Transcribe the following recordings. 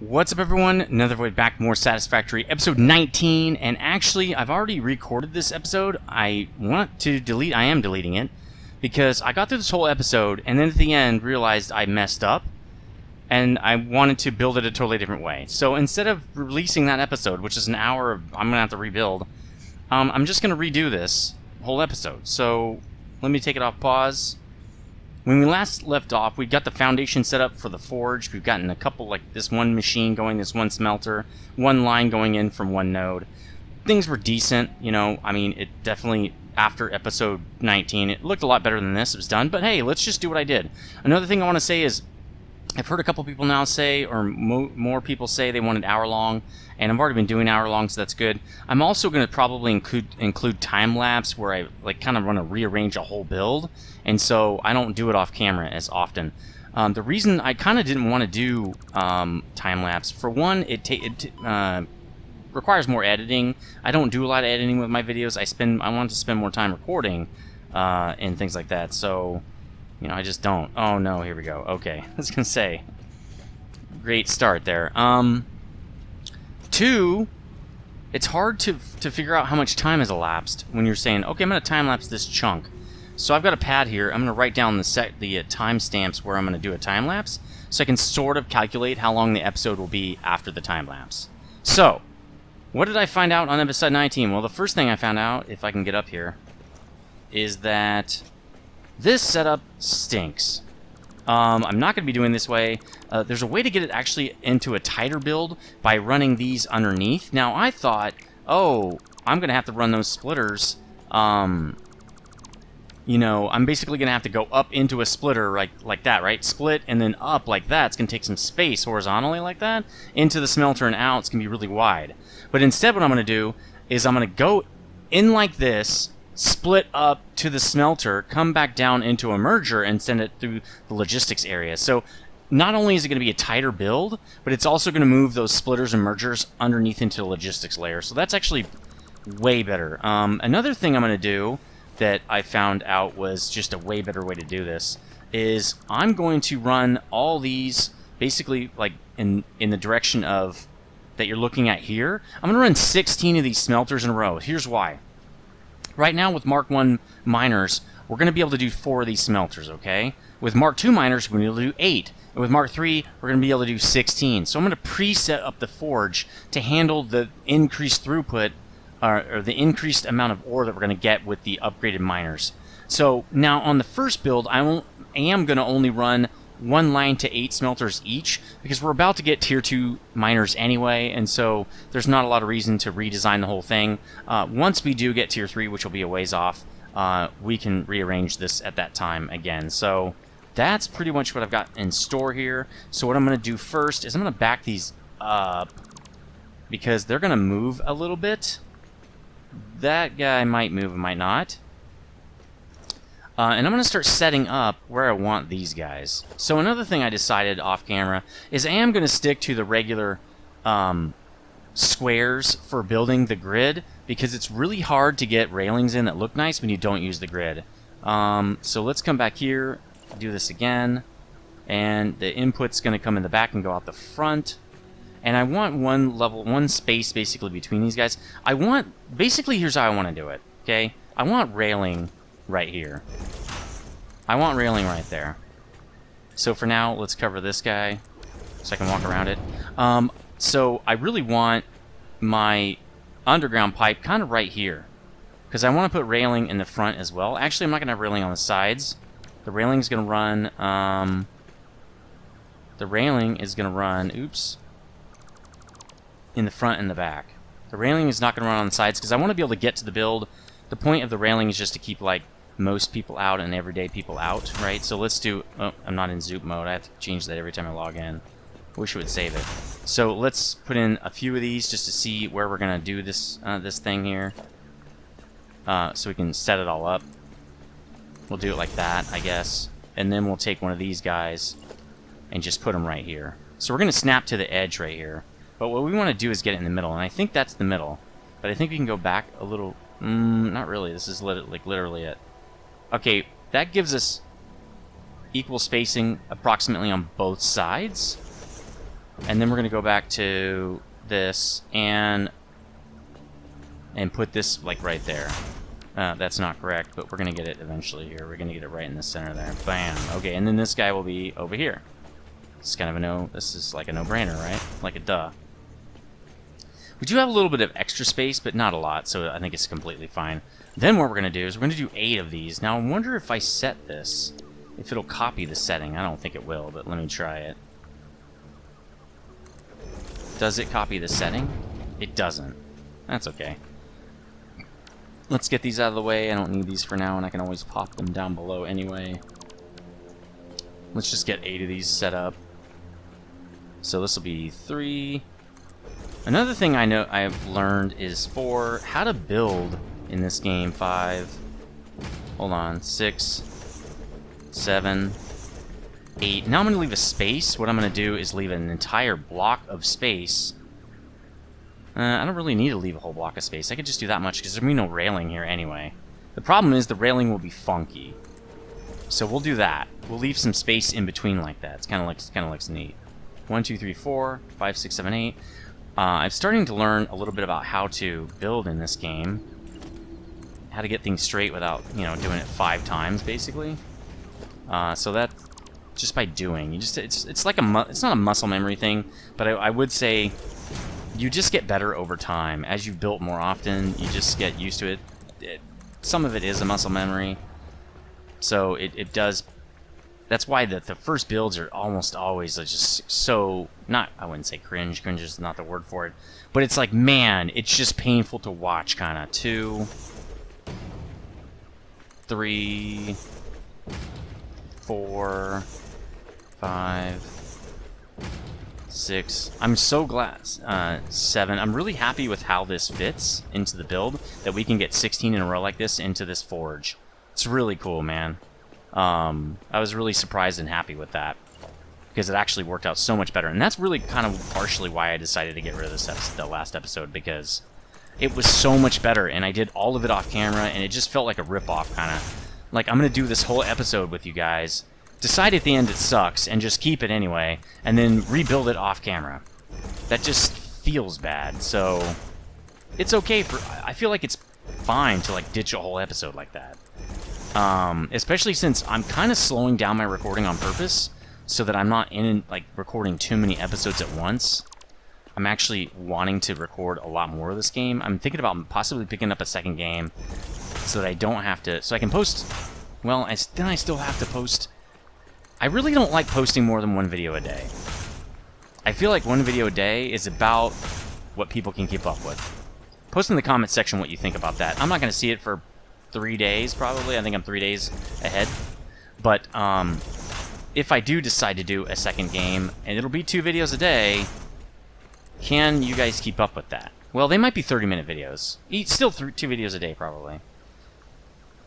What's up, everyone? Another void back, more Satisfactory, episode 19, and actually, I've already recorded this episode. I am deleting it, because I got through this whole episode, and then at the end, realized I messed up, and I wanted to build it a totally different way. So instead of releasing that episode, which is an hour of, I'm going to have to rebuild, I'm just going to redo this whole episode. So, let me take it off pause. When we last left off, we got the foundation set up for the forge. We've gotten a couple, like this one machine going, this one smelter, one line going in from one node. Things were decent, you know. I mean, it definitely, after episode 19, it looked a lot better than this. It was done, but hey, let's just do what I did. Another thing I want to say is, I've heard a couple people now say, or more people say they wanted hour-long, and I've already been doing hour-long, so that's good. I'm also going to probably include time-lapse where I kind of want to rearrange a whole build, and so I don't do it off-camera as often. The reason I kind of didn't want to do time-lapse, for one, it requires more editing. I don't do a lot of editing with my videos. I want to spend more time recording and things like that, so... You know, I just don't. Oh no, here we go. Okay, I was gonna say, great start there. Two, it's hard to figure out how much time has elapsed when you're saying, okay, I'm gonna time lapse this chunk. So I've got a pad here. I'm gonna write down the timestamps where I'm gonna do a time lapse, so I can sort of calculate how long the episode will be after the time lapse. So, what did I find out on episode 19? Well, the first thing I found out, if I can get up here, is that this setup stinks. I'm not going to be doing this way. There's a way to get it actually into a tighter build by running these underneath. Now, I thought, oh, I'm going to have to run those splitters. You know, I'm basically going to have to go up into a splitter like that, right? Split and then up like that. It's going to take some space horizontally like that into the smelter and out. It's going to be really wide. But instead, what I'm going to do is I'm going to go in like this, split up to the smelter, come back down into a merger, and send it through the logistics area. So not only is it going to be a tighter build, but it's also going to move those splitters and mergers underneath into the logistics layer. So that's actually way better. Another thing I'm going to do that I found out was just a way better way to do this is I'm going to run all these basically like in the direction of that you're looking at here. I'm going to run 16 of these smelters in a row. Here's why. Right now, with Mark 1 miners, we're going to be able to do 4 of these smelters, okay? With Mark 2 miners, we're going to be able to do 8. And with Mark 3, we're going to be able to do 16. So I'm going to preset up the forge to handle the increased throughput, or the increased amount of ore that we're going to get with the upgraded miners. So now on the first build, I am going to only run 1 line to 8 smelters each, because we're about to get tier 2 miners anyway, and so there's not a lot of reason to redesign the whole thing. Once we do get tier 3, which will be a ways off, we can rearrange this at that time again. So that's pretty much what I've got in store here. So what I'm going to do first is I'm going to back these up, because they're going to move a little bit. That guy might move, might not. And I'm going to start setting up where I want these guys. So another thing I decided off camera is I am going to stick to the regular squares for building the grid, because it's really hard to get railings in that look nice when you don't use the grid. So let's come back here, do this again, and the input's going to come in the back and go out the front. And I want one space basically between these guys. Basically here's how I want to do it, okay? I want railing right here. I want railing right there. So for now, let's cover this guy so I can walk around it. So I really want my underground pipe kind of right here, because I want to put railing in the front as well. Actually, I'm not going to have railing on the sides. The railing is going to run... oops, in the front and the back. The railing is not going to run on the sides, because I want to be able to get to the build. The point of the railing is just to keep, like, most people out and everyday people out, right? So let's do... Oh, I'm not in Zoop mode. I have to change that every time I log in. Wish it would save it. So let's put in a few of these just to see where we're going to do this this thing here. So we can set it all up. We'll do it like that, I guess. And then we'll take one of these guys and just put them right here. So we're going to snap to the edge right here. But what we want to do is get it in the middle, and I think that's the middle. But I think we can go back a little... not really. This is literally it. Okay, that gives us equal spacing approximately on both sides. And then we're going to go back to this and put this like right there. That's not correct, but we're going to get it eventually here. We're going to get it right in the center there. Bam. Okay, and then this guy will be over here. It's kind of a no. This is like a no-brainer, right? Like a duh. We do have a little bit of extra space, but not a lot, so I think it's completely fine. Then what we're going to do is we're going to do 8 of these. Now, I wonder if I set this, if it'll copy the setting. I don't think it will, but let me try it. Does it copy the setting? It doesn't. That's okay. Let's get these out of the way. I don't need these for now, and I can always pop them down below anyway. Let's just get 8 of these set up. So this will be 3. Another thing I know I've learned is for how to build in this game. 5. Hold on. 6. 7. 8. Now I'm going to leave a space. What I'm going to do is leave an entire block of space. I don't really need to leave a whole block of space. I could just do that much because there'll be no railing here anyway. The problem is the railing will be funky. So we'll do that. We'll leave some space in between like that. It's kind of looks neat. 1, 2, 3, 4, 5, 6, 7, 8. I'm starting to learn a little bit about how to build in this game. How to get things straight without, you know, doing it 5 times basically. So that just by doing, it's like it's not a muscle memory thing, but I would say you just get better over time. As you've built more often, you just get used to it. Some of it is a muscle memory. So it does. That's why the first builds are almost always just so, not, I wouldn't say cringe. Cringe is not the word for it. But it's like, man, it's just painful to watch, kind of. 2, 3, 4, 5, 6. I'm so glad. 7. I'm really happy with how this fits into the build, that we can get 16 in a row like this into this forge. It's really cool, man. I was really surprised and happy with that, because it actually worked out so much better. And that's really kind of partially why I decided to get rid of this the last episode, because it was so much better, and I did all of it off camera, and it just felt like a rip-off, kind of. Like, I'm going to do this whole episode with you guys, decide at the end it sucks, and just keep it anyway, and then rebuild it off camera. That just feels bad, so it's okay for... I feel like it's fine to, like, ditch a whole episode like that. Especially since I'm kind of slowing down my recording on purpose, so that I'm not like recording too many episodes at once. I'm actually wanting to record a lot more of this game. I'm thinking about possibly picking up a second game, so that I don't have to, so I can post. Well, then I still have to post. I really don't like posting more than 1 video a day. I feel like 1 video a day is about what people can keep up with. Post in the comment section what you think about that. I'm not going to see it for 3 days, probably. I think I'm 3 days ahead. But if I do decide to do a second game, and it'll be 2 videos a day, can you guys keep up with that? Well, they might be 30-minute videos. Still 2 videos a day, probably.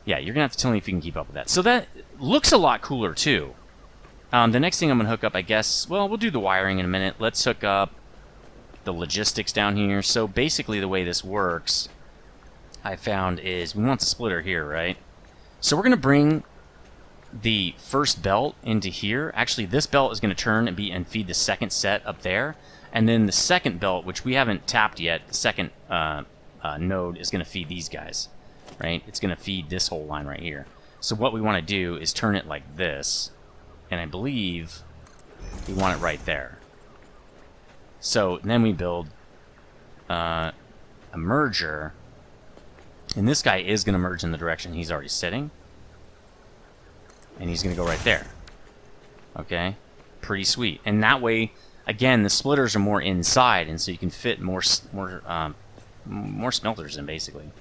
Yeah, you're going to have to tell me if you can keep up with that. So that looks a lot cooler, too. The next thing I'm going to hook up, I guess... Well, we'll do the wiring in a minute. Let's hook up the logistics down here. So basically the way this works, I found, is we want the splitter here, right? So we're going to bring the first belt into here. Actually, this belt is going to turn and feed the second set up there. And then the second belt, which we haven't tapped yet, the second node is going to feed these guys, right? It's going to feed this whole line right here. So what we want to do is turn it like this. And I believe we want it right there. So then we build a merger. And this guy is going to merge in the direction he's already sitting. And he's going to go right there. Okay? Pretty sweet. And that way, again, the splitters are more inside, and so you can fit more smelters in, basically.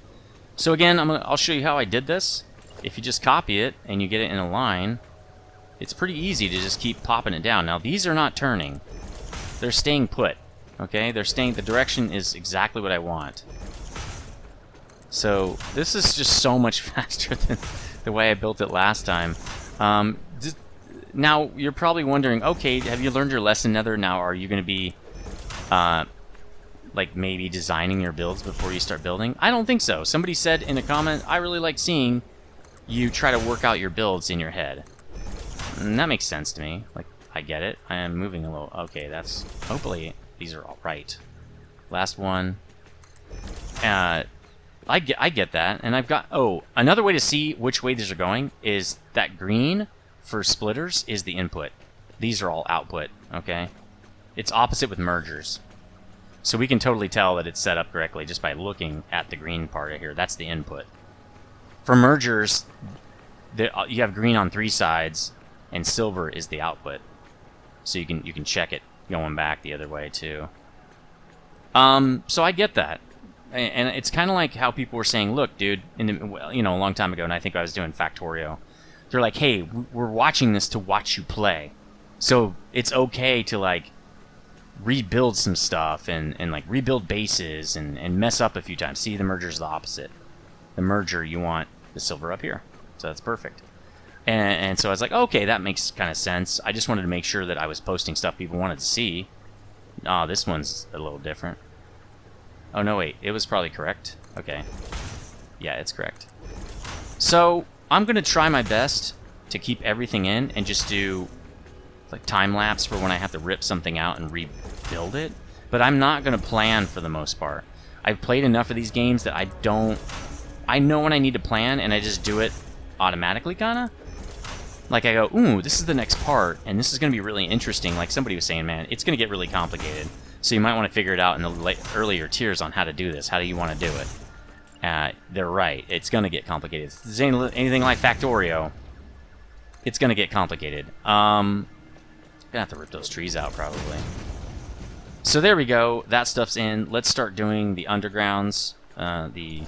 So again, I'll show you how I did this. If you just copy it, and you get it in a line, it's pretty easy to just keep popping it down. Now, these are not turning. They're staying put. Okay? They're staying... The direction is exactly what I want. So this is just so much faster than the way I built it last time. Now, you're probably wondering, okay, have you learned your lesson, Nether? Now, are you going to be, like, maybe designing your builds before you start building? I don't think so. Somebody said in a comment, I really like seeing you try to work out your builds in your head. And that makes sense to me. Like, I get it. I am moving a little. Okay, that's... Hopefully, these are all right. Last one. I get that. And I've got... Oh, another way to see which way these are going is that green for splitters is the input. These are all output, okay? It's opposite with mergers. So we can totally tell that it's set up correctly just by looking at the green part right here. That's the input. For mergers, you have green on 3 sides, and silver is the output. So you can check it going back the other way too. So I get that, and it's kind of like how people were saying, "Look, dude," a long time ago, and I think I was doing Factorio. They're like, "Hey, we're watching this to watch you play, so it's okay to like rebuild some stuff and like rebuild bases and mess up a few times." See, the merger's the opposite. The merger, you want the silver up here, so that's perfect. And so I was like, okay, that makes kind of sense. I just wanted to make sure that I was posting stuff people wanted to see. Oh, this one's a little different. Oh, no, wait. It was probably correct. Okay. Yeah, it's correct. So I'm going to try my best to keep everything in and just do like time-lapse for when I have to rip something out and rebuild it. But I'm not going to plan for the most part. I've played enough of these games that I know when I need to plan, and I just do it automatically, kind of. Like, I go, ooh, this is the next part, and this is going to be really interesting. Like somebody was saying, man, it's going to get really complicated. So you might want to figure it out in the earlier tiers on how to do this. How do you want to do it? They're right. It's going to get complicated. If there's anything like Factorio, it's going to get complicated. I'm going to have to rip those trees out, probably. So there we go. That stuff's in. Let's start doing the undergrounds. These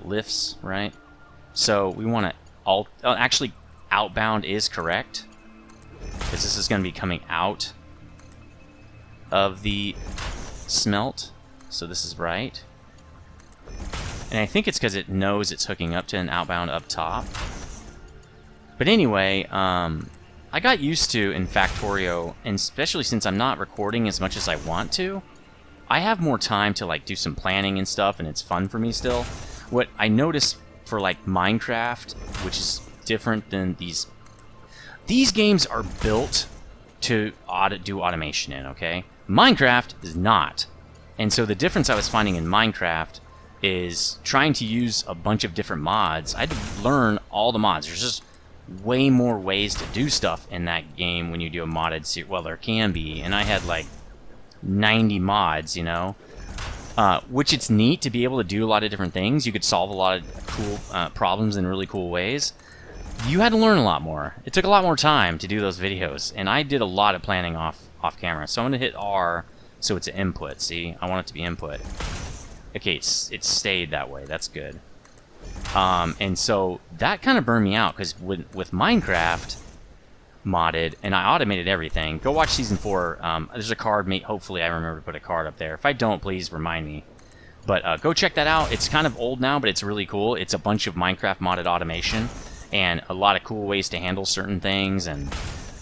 lifts, right? So we want to... actually, outbound is correct, because this is going to be coming out of the smelt, so this is right. And I think it's because it knows it's hooking up to an outbound up top. But anyway, I got used to, in Factorio, and especially since I'm not recording as much as I want to, I have more time to like do some planning and stuff, and it's fun for me still. What I noticed for like Minecraft, which is different than these games are built to do automation in, okay? Minecraft is not. And so the difference I was finding in Minecraft is trying to use a bunch of different mods. I had to learn all the mods. There's just way more ways to do stuff in that game when you do a modded series. Well, there can be, and I had like 90 mods, you know? Which it's neat to be able to do a lot of different things. You could solve a lot of cool problems in really cool ways. You had to learn a lot more. It took a lot more time to do those videos, and I did a lot of planning off camera. So I'm going to hit R so it's an input. See? I want it to be input. Okay, it stayed that way. That's good. And so that kind of burned me out, because with Minecraft modded, and I automated everything. Go watch Season 4. There's a card, hopefully I remember to put a card up there. If I don't, please remind me. But go check that out. It's kind of old now, but it's really cool. It's a bunch of Minecraft modded automation, and a lot of cool ways to handle certain things, and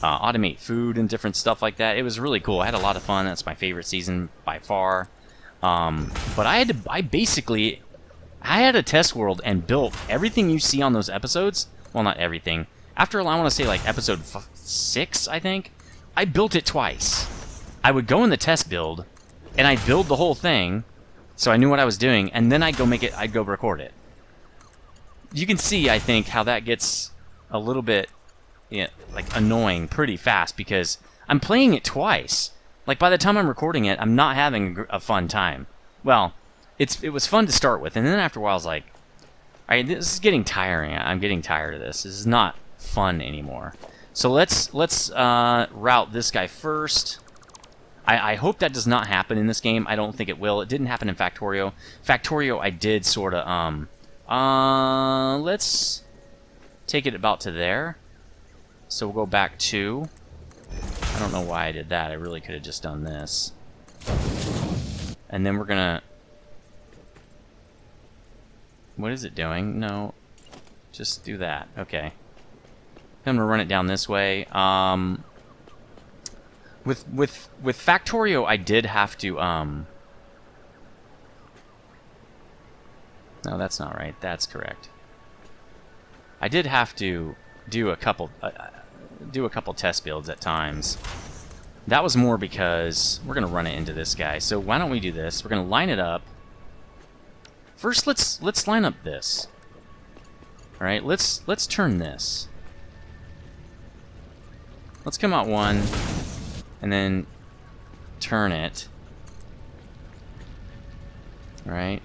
automate food and different stuff like that. It was really cool. I had a lot of fun. That's my favorite season by far. But I had a test world and built everything you see on those episodes. Well, not everything. After, I want to say, like, episode 6, I think, I built it twice. I would go in the test build, and I'd build the whole thing, so I knew what I was doing, and then I'd go record it. You can see, I think, how that gets a little bit, like, annoying pretty fast, because I'm playing it twice. Like, by the time I'm recording it, I'm not having a fun time. Well, it was fun to start with, and then after a while, I was like, alright, this is getting tiring. I'm getting tired of this. This is not fun anymore. So let's route this guy first. I hope that does not happen in this game. I don't think it will. It didn't happen in Factorio. Factorio, I did sort of let's take it about to there. So we'll go back 2. I don't know why I did that. I really could have just done this. And then we're gonna... What is it doing? No. Just do that. Okay. I'm gonna run it down this way. With Factorio, I did have to No, that's not right. That's correct. I did have to do a couple. do a couple test builds at times. That was more because we're going to run it into this guy. So why don't we do this? We're going to line it up. First, let's line up this. All right, let's turn this. Let's come out one, and then turn it. All right.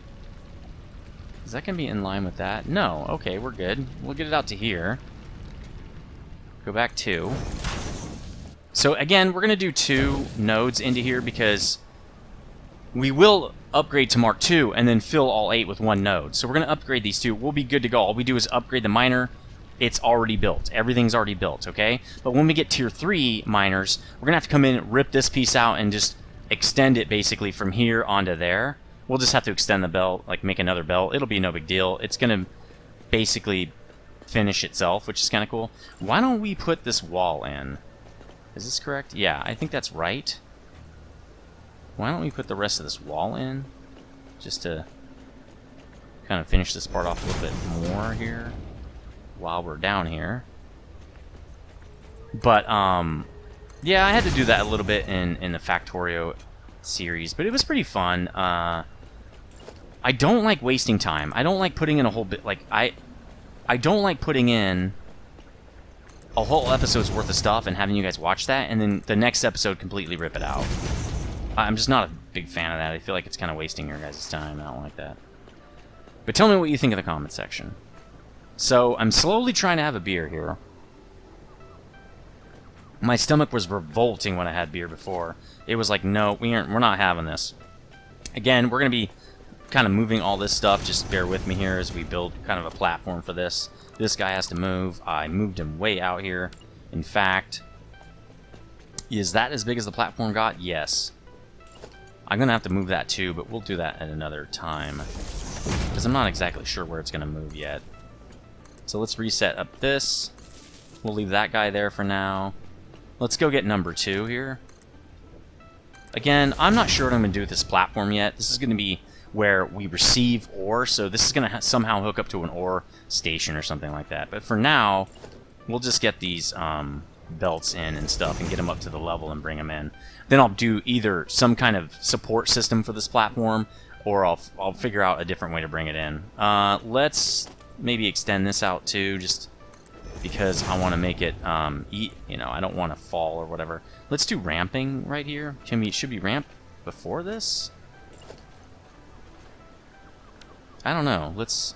Is that going to be in line with that? No. Okay, we're good. We'll get it out to here. Go back 2. So again, we're going to do 2 nodes into here because we will upgrade to Mark II and then fill all 8 with 1 node. So we're going to upgrade these 2. We'll be good to go. All we do is upgrade the miner. It's already built. Everything's already built, okay? But when we get tier 3 miners, we're going to have to come in, rip this piece out, and just extend it basically from here onto there. We'll just have to extend the belt, like make another belt. It'll be no big deal. It's going to basically finish itself, which is kind of cool. Why don't we put this wall in? Is this correct? Yeah, I think that's right. Why don't we put the rest of this wall in? Just to kind of finish this part off a little bit more here while we're down here. But, yeah, I had to do that a little bit in the Factorio series, but it was pretty fun. I don't like wasting time. I don't like putting in a whole bit, like, I don't like putting in a whole episode's worth of stuff and having you guys watch that, and then the next episode completely rip it out. I'm just not a big fan of that. I feel like it's kind of wasting your guys' time. I don't like that. But tell me what you think in the comment section. So, I'm slowly trying to have a beer here. My stomach was revolting when I had beer before. It was like, no, we're not having this. Again, we're going to be kind of moving all this stuff. Just bear with me here as we build kind of a platform for this. This guy has to move. I moved him way out here. In fact, is that as big as the platform got? Yes. I'm going to have to move that too, but we'll do that at another time. Because I'm not exactly sure where it's going to move yet. So let's reset up this. We'll leave that guy there for now. Let's go get number 2 here. Again, I'm not sure what I'm going to do with this platform yet. This is going to be where we receive ore, so this is going to somehow hook up to an ore station or something like that. But for now, we'll just get these belts in and stuff and get them up to the level and bring them in. Then I'll do either some kind of support system for this platform, or I'll figure out a different way to bring it in. Let's maybe extend this out too, just because I want to make it, you know, I don't want to fall or whatever. Let's do ramping right here. Should we ramp before this? I don't know. Let's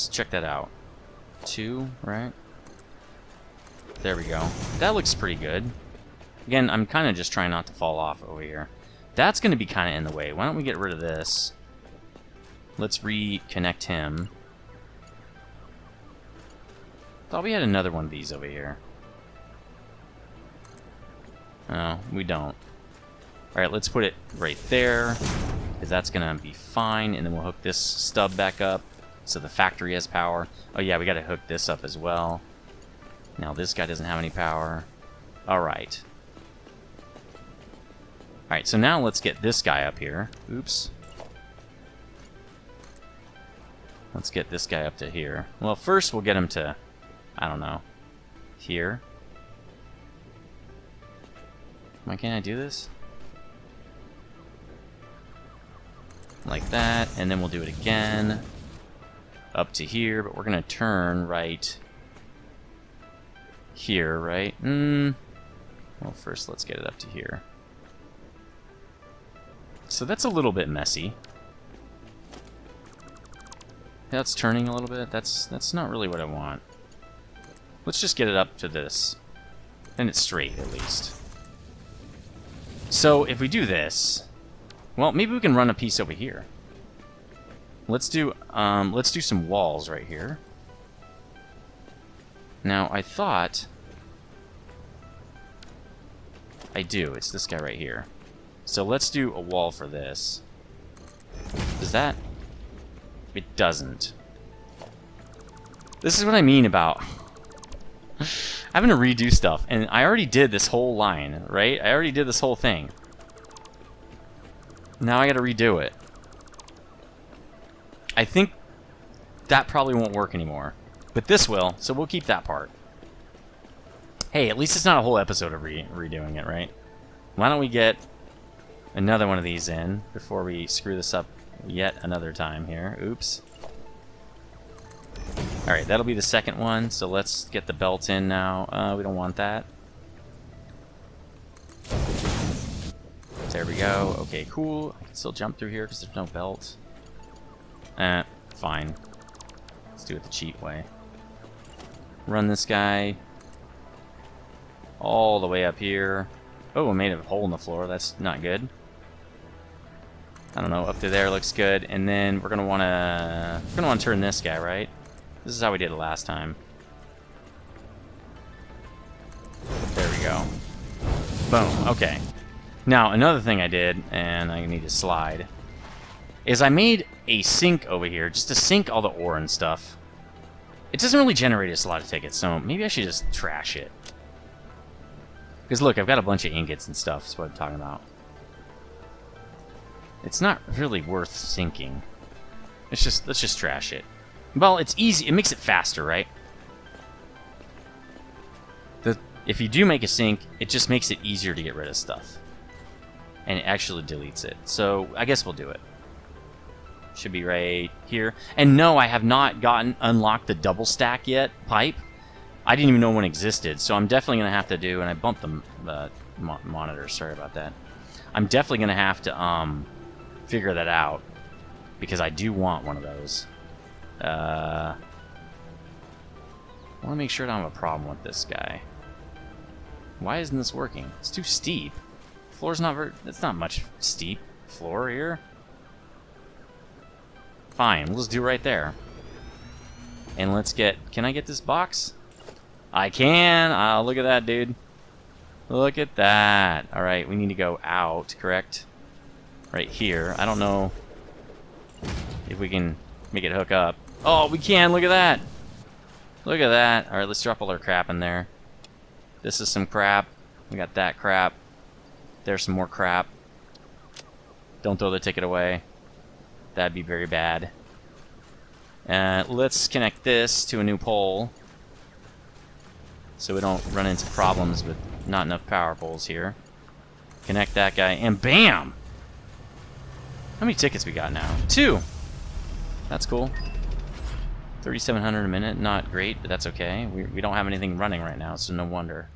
check that out. 2, right? There we go. That looks pretty good. Again, I'm kind of just trying not to fall off over here. That's going to be kind of in the way. Why don't we get rid of this? Let's reconnect him. Thought we had another one of these over here. No, we don't. Alright, let's put it right there, because that's going to be fine, and then we'll hook this stub back up so the factory has power. Oh yeah, we got to hook this up as well. Now this guy doesn't have any power. Alright. Alright, so now let's get this guy up here. Oops. Let's get this guy up to here. Well, first we'll get him to, I don't know, here. Why can't I do this? Like that, and then we'll do it again. Up to here, but we're going to turn right here, right? Well, first let's get it up to here. So that's a little bit messy. That's turning a little bit. That's not really what I want. Let's just get it up to this. Then it's straight, at least. So if we do this, well, maybe we can run a piece over here. Let's do some walls right here. Now I thought I do. It's this guy right here. So let's do a wall for this. Does that? It doesn't. This is what I mean about having to redo stuff. And I already did this whole line, right? I already did this whole thing. Now I gotta redo it. I think that probably won't work anymore. But this will, so we'll keep that part. Hey, at least it's not a whole episode of redoing it, right? Why don't we get another one of these in before we screw this up yet another time here. Oops. Alright, that'll be the second one, so let's get the belt in now. We don't want that. There we go. Okay, cool. I can still jump through here because there's no belt. Fine. Let's do it the cheap way. Run this guy all the way up here. Oh, I made a hole in the floor. That's not good. I don't know. Up to there looks good. And then we're gonna wanna turn this guy, right? This is how we did it last time. There we go. Boom. Okay. Now another thing I did, and I need to slide, is I made a sink over here just to sink all the ore and stuff. It doesn't really generate us a lot of tickets, so maybe I should just trash it. Because look, I've got a bunch of ingots and stuff, that's what I'm talking about. It's not really worth sinking. Let's just trash it. Well, it's easy, it makes it faster, right? If you do make a sink, it just makes it easier to get rid of stuff. And it actually deletes it. So, I guess we'll do it. Should be right here. And no, I have not unlocked the double stack yet pipe. I didn't even know one existed, so I'm definitely going to have to do, and I bumped the monitor, sorry about that. I'm definitely going to have to figure that out, because I do want one of those. I want to make sure I don't have a problem with this guy. Why isn't this working? It's too steep. Floor's not very... It's not much steep floor here. Fine, we'll just do right there. And let's get... Can I get this box? I can! Oh, look at that, dude. Look at that. Alright, we need to go out, correct? Right here. I don't know if we can make it hook up. Oh, we can! Look at that! Look at that. Alright, let's drop all our crap in there. This is some crap. We got that crap. There's some more crap. Don't throw the ticket away. That'd be very bad. Let's connect this to a new pole, so we don't run into problems with not enough power poles here. Connect that guy, and BAM! How many tickets we got now? 2! That's cool. 3,700 a minute, not great, but that's okay. We don't have anything running right now, so no wonder.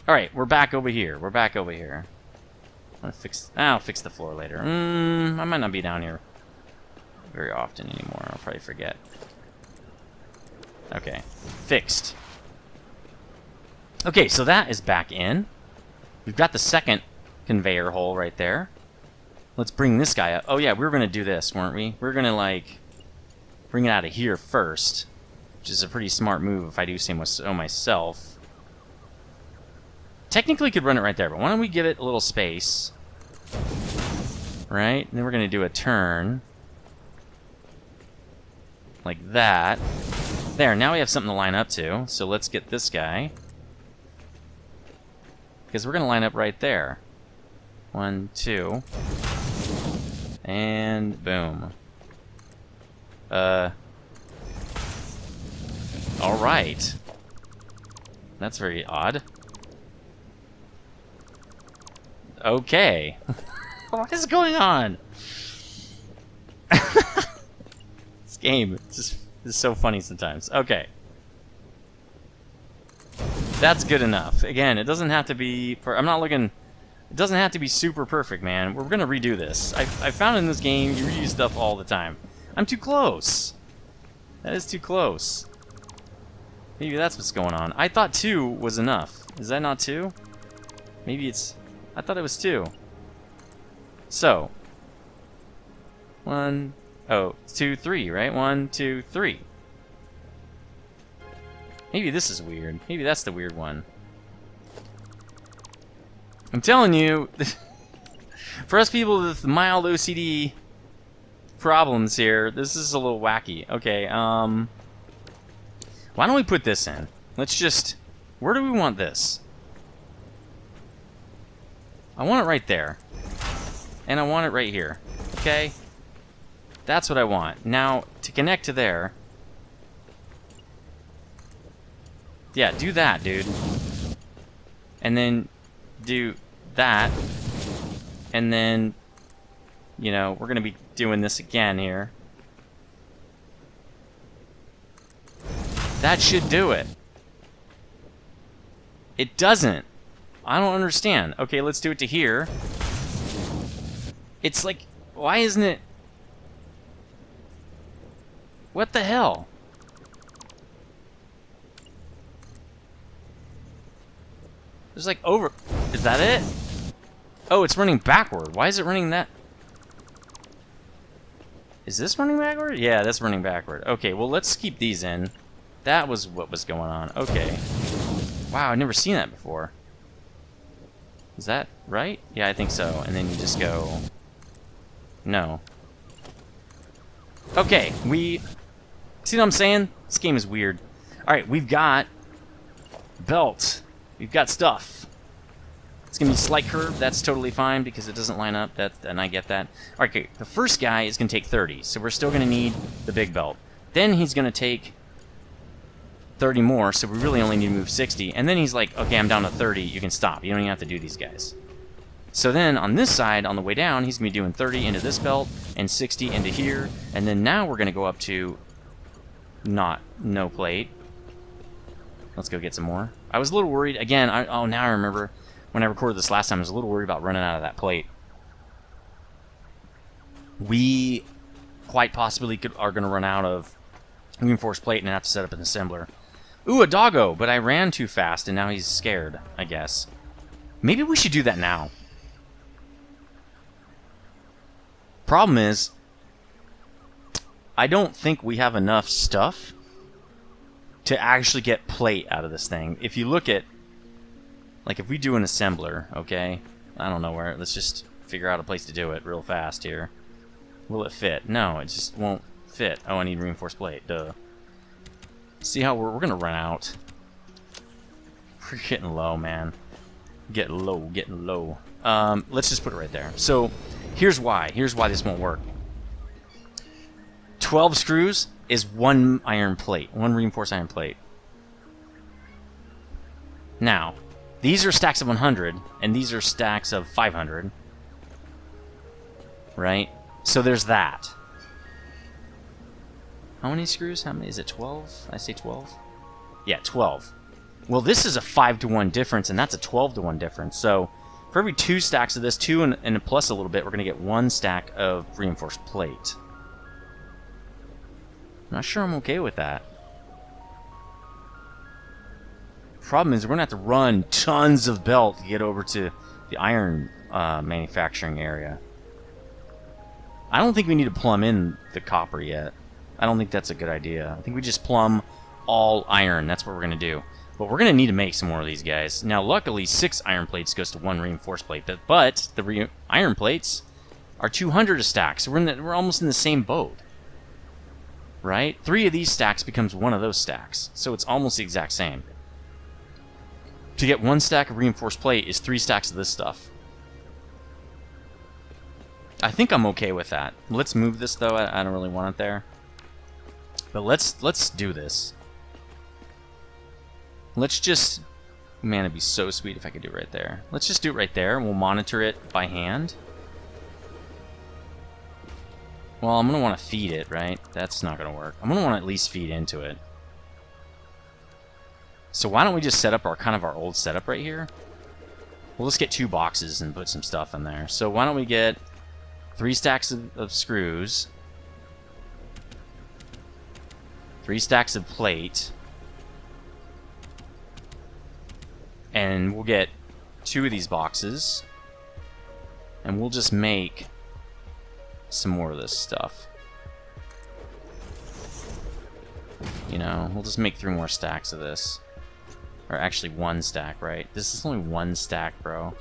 Alright, we're back over here. We're back over here. I'll fix the floor later. I might not be down here very often anymore. I'll probably forget. Okay, fixed. Okay, so that is back in. We've got the second conveyor hole right there. Let's bring this guy up. Oh yeah, we were going to do this, weren't we? We were going to, like, bring it out of here first, which is a pretty smart move if I do say so myself. Technically could run it right there, but why don't we give it a little space? Right? And then we're going to do a turn. Like that. There, now we have something to line up to. So let's get this guy. Because we're going to line up right there. 1, 2. And boom. Alright. That's very odd. Okay. What is going on? This game is so funny sometimes. Okay. That's good enough. Again, it doesn't have to be... I'm not looking... It doesn't have to be super perfect, man. We're going to redo this. I found in this game, you reuse stuff all the time. I'm too close. That is too close. Maybe that's what's going on. I thought 2 was enough. Is that not 2? Maybe it's... I thought it was 2. So. 1... Oh, 2, 3, right? 1, 2, 3. Maybe this is weird. Maybe that's the weird one. I'm telling you, for us people with mild OCD problems here, this is a little wacky. Okay, why don't we put this in? Let's just... Where do we want this? I want it right there. And I want it right here. Okay? That's what I want. Now, to connect to there... Yeah, do that, dude. and then do that, and then, you know, we're going to be doing this again here. That should do it. It doesn't. I don't understand. Okay, let's do it to here. It's like, why isn't it... What the hell? There's like over... Is that it? Oh, it's running backward. Why is it running that? Is this running backward? Yeah, that's running backward. Okay, well, let's keep these in. That was what was going on. Okay. Wow, I've never seen that before. Is that right? Yeah, I think so. And then you just go... No. Okay, we... See what I'm saying? This game is weird. Alright, we've got... belt. We've got stuff. It's going to be slight curve. That's totally fine because it doesn't line up. And I get that. Alright, okay. The first guy is going to take 30. So we're still going to need the big belt. Then he's going to take 30 more. So we really only need to move 60. And then he's like, okay, I'm down to 30. You can stop. You don't even have to do these guys. So then on this side, on the way down, he's going to be doing 30 into this belt and 60 into here. And then now we're going to go up to no plate. Let's go get some more. I was a little worried. Again, now I remember when I recorded this last time, I was a little worried about running out of that plate. We quite possibly are going to run out of reinforced plate and have to set up an assembler. Ooh, a doggo, but I ran too fast and now he's scared, I guess. Maybe we should do that now. Problem is, I don't think we have enough stuff to actually get plate out of this thing. If you look at, like, if we do an assembler, okay? I don't know where. Let's just figure out a place to do it real fast here. Will it fit? No, it just won't fit. Oh, I need reinforced plate. Duh. See how we're gonna run out. We're getting low, man. Getting low. Let's just put it right there. So, here's why. Here's why this won't work. 12 screws is one iron plate. One reinforced iron plate. Now, these are stacks of 100, and these are stacks of 500. Right? So there's that. How many screws? How many? Is it 12? I say 12? Yeah, 12. Well, this is a 5-to-1 difference, and that's a 12-to-1 difference. So, for every 2 stacks of this, 2 and plus a little bit, we're going to get 1 stack of reinforced plate. I'm not sure I'm okay with that. Problem is, we're going to have to run tons of belt to get over to the iron manufacturing area. I don't think we need to plumb in the copper yet. I don't think that's a good idea. I think we just plumb all iron. That's what we're going to do. But we're going to need to make some more of these guys. Now, luckily, 6 iron plates goes to 1 reinforced plate. But the iron plates are 200 a stack. So we're almost in the same boat. Right? 3 of these stacks becomes 1 of those stacks. So it's almost the exact same. To get 1 stack of reinforced plate is 3 stacks of this stuff. I think I'm okay with that. Let's move this, though. I don't really want it there. But let's do this. Let's just... Man, it'd be so sweet if I could do it right there. Let's just do it right there, and we'll monitor it by hand. Well, I'm going to want to feed it, right? That's not going to work. I'm going to want to at least feed into it. So why don't we just set up our old setup right here? Well, let's get 2 boxes and put some stuff in there. So why don't we get 3 stacks of screws, 3 stacks of plate, and we'll get 2 of these boxes, and we'll just make some more of this stuff. You know, we'll just make 3 more stacks of this. Or actually 1 stack, right? This is only 1 stack, bro.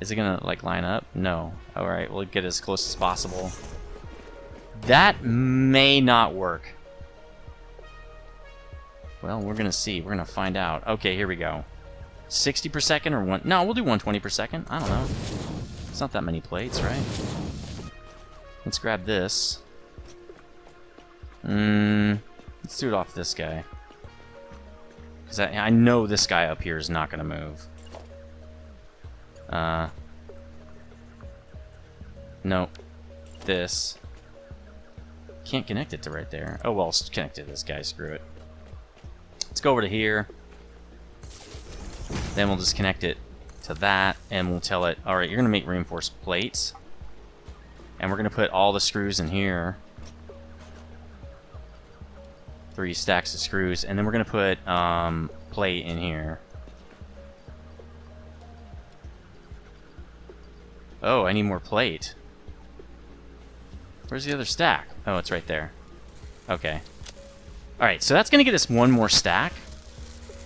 Is it gonna, like, line up? No. Alright, we'll get as close as possible. That may not work. Well, we're gonna see. We're gonna find out. Okay, here we go. 60 per second or 1... No, we'll do 120 per second. I don't know. It's not that many plates, right? Let's grab this. Let's do it off this guy. Because I know this guy up here is not going to move. Nope. This. Can't connect it to right there. Oh, well, it's connected to this guy. Screw it. Let's go over to here. Then we'll just connect it to that, and we'll tell it, alright, you're going to make reinforced plates. And we're going to put all the screws in here. 3 stacks of screws. And then we're going to put plate in here. Oh, I need more plate. Where's the other stack? Oh, it's right there. Okay. Alright, so that's going to get us 1 more stack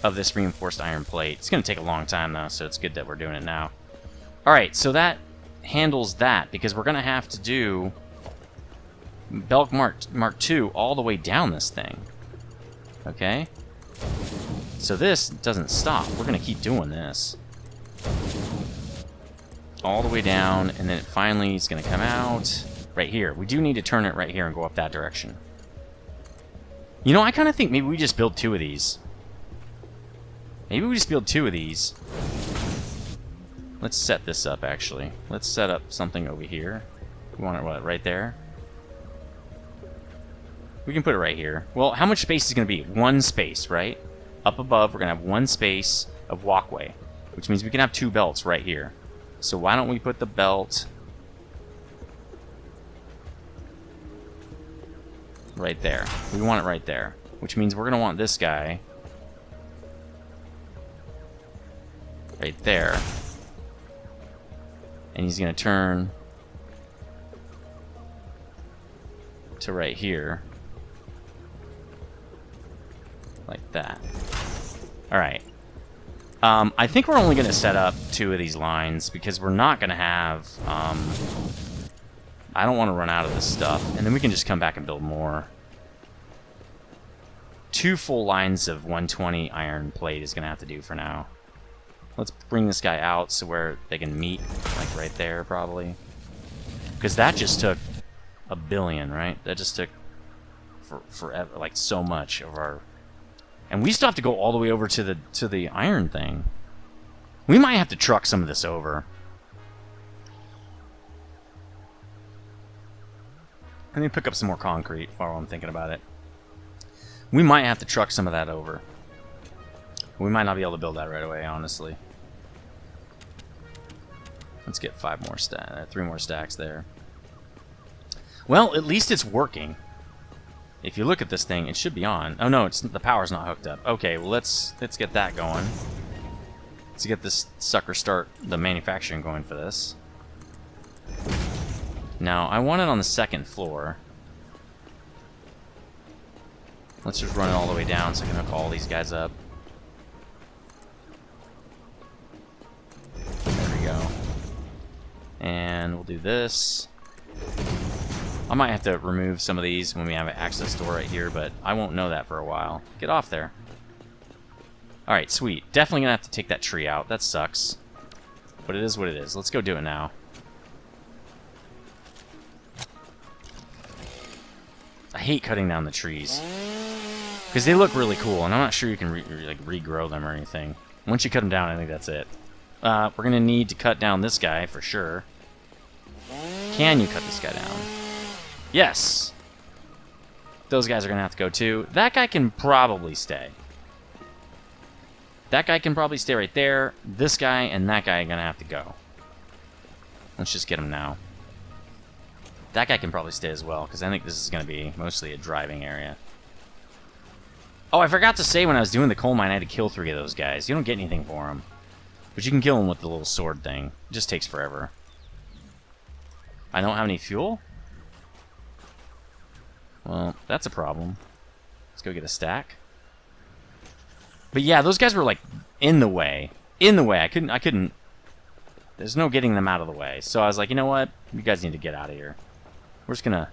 of this reinforced iron plate. It's going to take a long time, though, so it's good that we're doing it now. Alright, so that handles that, because we're going to have to do Belk Mark II all the way down this thing. Okay? So this doesn't stop. We're going to keep doing this. All the way down, and then it finally is going to come out right here. We do need to turn it right here and go up that direction. You know, I kind of think maybe we just build 2 of these. Maybe we just build 2 of these. Let's set this up, actually. Let's set up something over here. We want it, what, right there? We can put it right here. Well, how much space is going to be? 1 space, right? Up above, we're going to have 1 space of walkway, which means we can have 2 belts right here. So why don't we put the belt right there? We want it right there, which means we're going to want this guy right there. And he's going to turn to right here. Like that. Alright. I think we're only going to set up 2 of these lines because we're not going to have... I don't want to run out of this stuff. And then we can just come back and build more. 2 full lines of 120 iron plate is going to have to do for now. Let's bring this guy out so where they can meet, like right there, probably. Because that just took a billion, right? That just took forever, like so much of our... And we still have to go all the way over to the iron thing. We might have to truck some of this over. Let me pick up some more concrete while I'm thinking about it. We might have to truck some of that over. We might not be able to build that right away, honestly. Let's get 5 more 3 more stacks there. Well, at least it's working. If you look at this thing, it should be on. Oh no, the power's not hooked up. Okay, well let's get that going. Let's get this sucker start the manufacturing going for this. Now, I want it on the 2nd floor. Let's just run it all the way down so I can hook all these guys up. There we go. And we'll do this. I might have to remove some of these when we have an access door right here, but I won't know that for a while. Get off there. Alright, sweet. Definitely gonna have to take that tree out. That sucks. But it is what it is. Let's go do it now. I hate cutting down the trees. Because they look really cool, and I'm not sure you can regrow them or anything. Once you cut them down, I think that's it. We're going to need to cut down this guy for sure. Can you cut this guy down? Yes! Those guys are going to have to go too. That guy can probably stay. That guy can probably stay right there. This guy and that guy are going to have to go. Let's just get him now. That guy can probably stay as well, because I think this is going to be mostly a driving area. Oh, I forgot to say when I was doing the coal mine, I had to kill 3 of those guys. You don't get anything for them. But you can kill them with the little sword thing. It just takes forever. I don't have any fuel? Well, that's a problem. Let's go get a stack. But yeah, those guys were like in the way. In the way. I couldn't. There's no getting them out of the way. So I was like, you know what? You guys need to get out of here. We're just gonna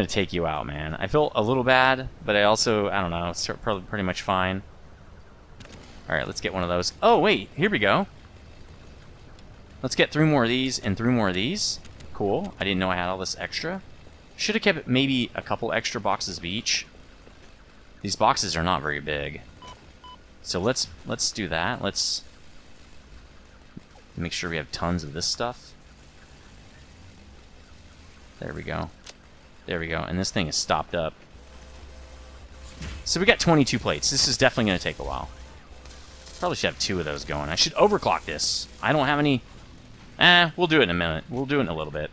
take you out, man. I feel a little bad, but I don't know, it's probably pretty much fine. Alright, let's get one of those. Oh, wait, here we go. Let's get 3 more of these and 3 more of these. Cool. I didn't know I had all this extra. Should have kept maybe a couple extra boxes of each. These boxes are not very big. So let's do that. Let's make sure we have tons of this stuff. There we go. There we go. And this thing is stopped up. So we got 22 plates. This is definitely going to take a while. Probably should have 2 of those going. I should overclock this. I don't have any... we'll do it in a minute. We'll do it in a little bit.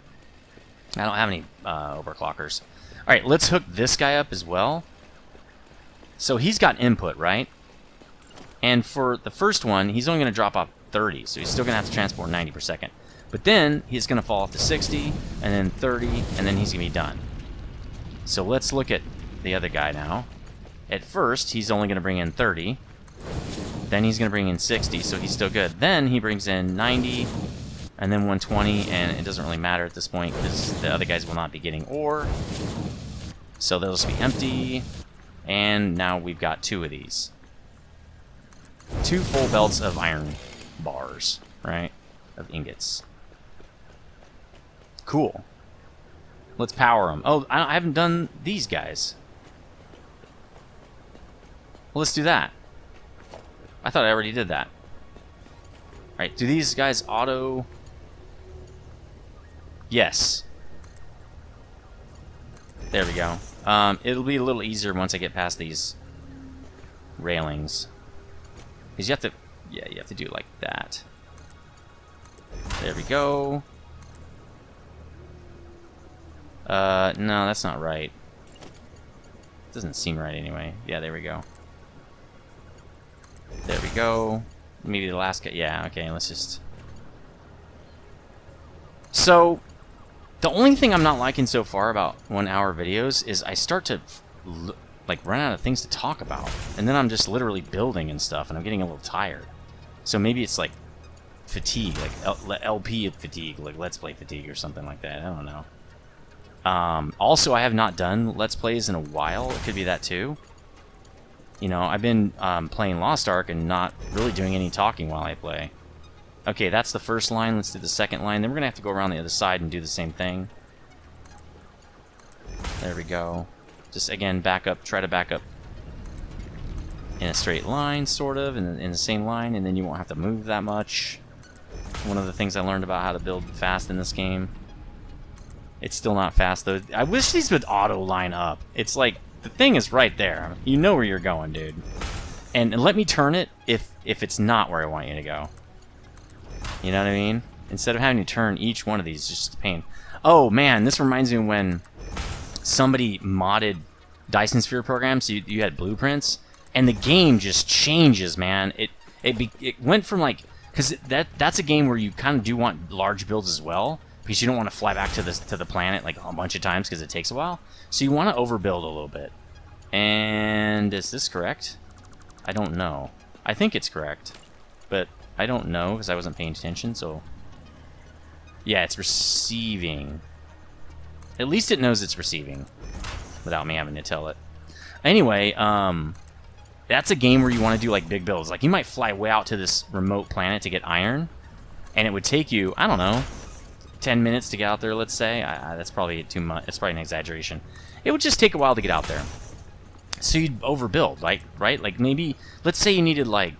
I don't have any overclockers. Alright, let's hook this guy up as well. So he's got input, right? And for the first one, he's only going to drop off 30, so he's still going to have to transport 90 per second. But then he's going to fall off to 60, and then 30, and then he's going to be done. So let's look at the other guy now. At first, he's only going to bring in 30. Then he's going to bring in 60, so he's still good. Then he brings in 90, and then 120, and it doesn't really matter at this point because the other guys will not be getting ore. So they'll just be empty. And now we've got 2 of these. 2 full belts of iron bars, right? Of ingots. Cool. Let's power them. Oh, I haven't done these guys. Well, let's do that. I thought I already did that. Alright, do these guys auto... Yes. There we go. It'll be a little easier once I get past these railings. Because you have to... Yeah, you have to do it like that. There we go. No, that's not right. Doesn't seem right anyway. Yeah, there we go. There we go. Maybe the last guy. Yeah, okay, let's just... So, the only thing I'm not liking so far about 1 hour videos is I start to like run out of things to talk about. And then I'm just literally building and stuff, and I'm getting a little tired. So maybe it's like fatigue, like LP fatigue, like Let's Play fatigue or something like that. I don't know. Also, I have not done Let's Plays in a while. It could be that too. You know, I've been playing Lost Ark and not really doing any talking while I play. Okay, that's the first line. Let's do the second line. Then we're going to have to go around the other side and do the same thing. There we go. Just, again, back up. Try to back up in a straight line, sort of, in the same line, and then you won't have to move that much. One of the things I learned about how to build fast in this game. It's still not fast, though. I wish these would auto-line up. It's like, the thing is right there. You know where you're going, dude. And let me turn it if it's not where I want you to go. You know what I mean? Instead of having to turn each one of these, it's just a pain. Oh, man, this reminds me when somebody modded Dyson Sphere Program, so you had blueprints, and the game just changes, man. It went from, like... Because that's a game where you kind of do want large builds as well, because you don't want to fly back to the planet like a bunch of times because it takes a while. So you want to overbuild a little bit. And is this correct? I don't know. I think it's correct, but I don't know because I wasn't paying attention. So yeah, it's receiving. At least it knows it's receiving without me having to tell it. Anyway, that's a game where you want to do like big builds. Like you might fly way out to this remote planet to get iron, and it would take you, I don't know, 10 minutes to get out there, let's say. That's probably too much. It's probably an exaggeration. It would just take a while to get out there. So you'd overbuild, like, right? Like maybe, let's say you needed like